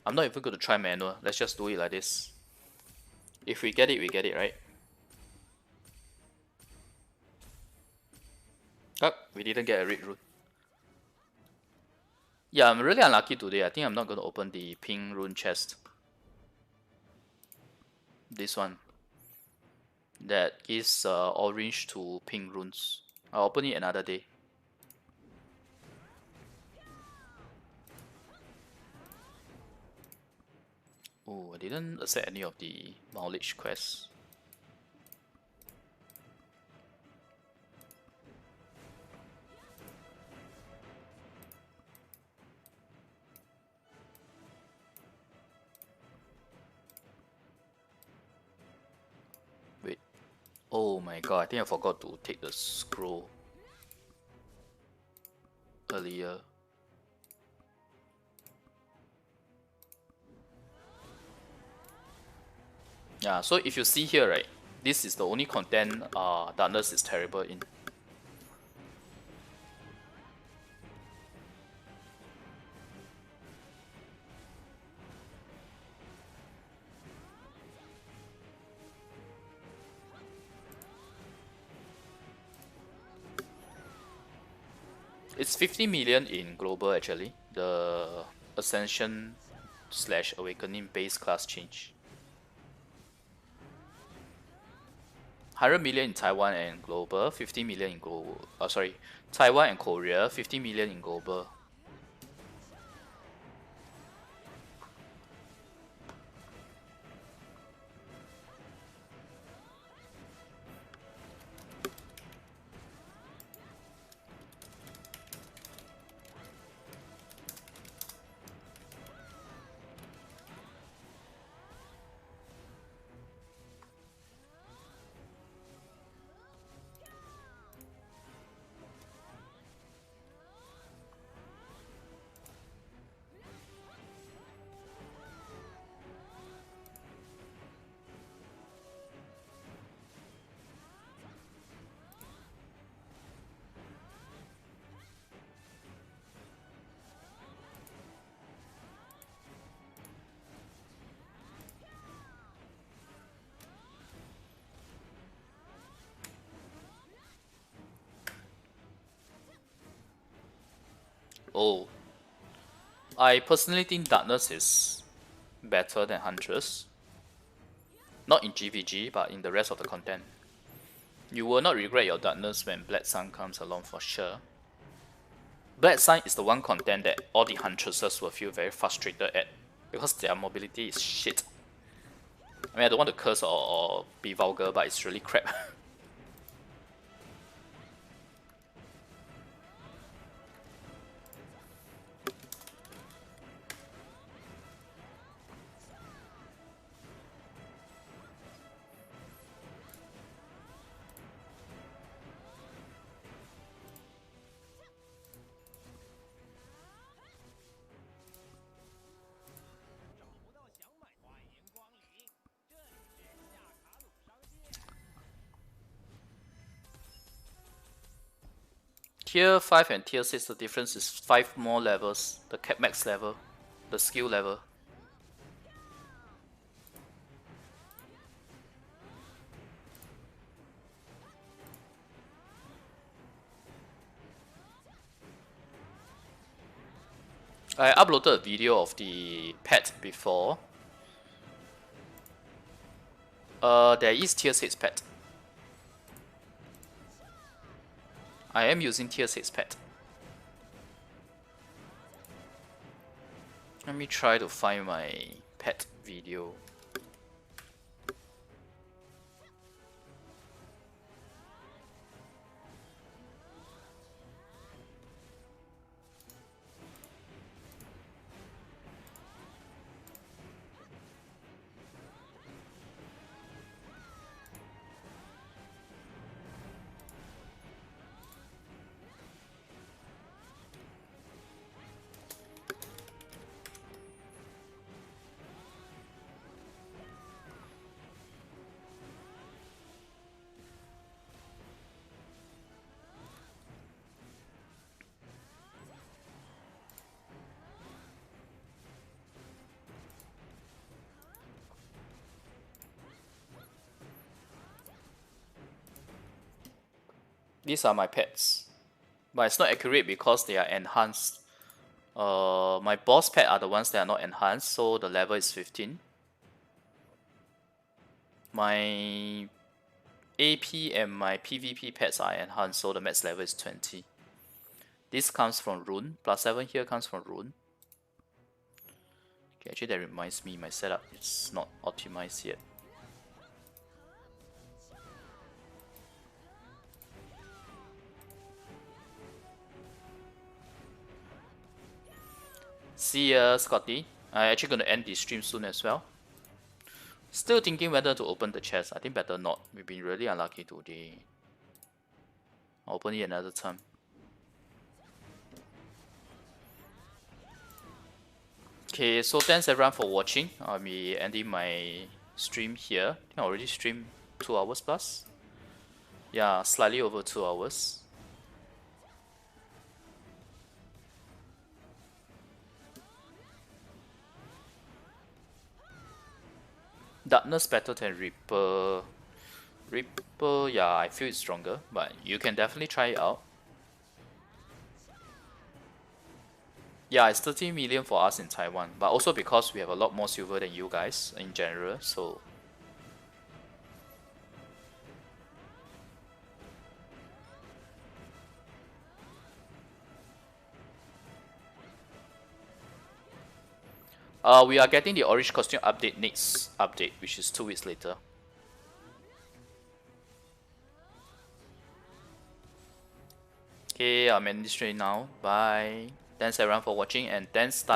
I'm not even going to try manual. Let's just do it like this. If we get it, right? Oh, we didn't get a red rune. Yeah, I'm really unlucky today. I think I'm not going to open the pink rune chest. This one. That gives orange to pink runes. I'll open it another day. Oh, I didn't accept any of the knowledge quests. Oh my god, I think I forgot to take the scroll earlier. Yeah, so if you see here, right, this is the only content Darkness is terrible in. It's 50 million in global actually, the Ascension / Awakening base class change. 100 million in Taiwan and global, 50 million in global. Sorry, Taiwan and Korea, 50 million in global. Oh, I personally think Darkness is better than Huntress. Not in GVG, but in the rest of the content. You will not regret your Darkness when Black Sun comes along for sure. Black Sun is the one content that all the Huntresses will feel very frustrated at, because their mobility is shit. I mean, I don't want to curse or be vulgar, but it's really crap. Tier 5 and Tier 6, the difference is 5 more levels. The cap max level, the skill level. I uploaded a video of the pet before. There is Tier 6 pet. I am using Tier 6 pet. Let me try to find my pet video. These are my pets, but it's not accurate because they are enhanced. My boss pet are the ones that are not enhanced, so the level is 15. My AP and my PvP pets are enhanced, so the max level is 20. This comes from Rune. +7 here comes from Rune. Okay, actually that reminds me, my setup is not optimized yet. See ya, Scotty. I'm actually going to end the stream soon as well. Still thinking whether to open the chest. I think better not. We've been really unlucky today. I'll open it another time. Okay, so thanks everyone for watching. I'll be ending my stream here. I think I already streamed 2 hours plus. Yeah, slightly over 2 hours. Darkness better than Reaper. Reaper, yeah, I feel it's stronger, but you can definitely try it out. Yeah, it's 30 million for us in Taiwan, but also because we have a lot more silver than you guys in general, so we are getting the orange costume update next update, which is 2 weeks later. Okay, I'm ending the stream now. Bye. Thanks everyone for watching, and thanks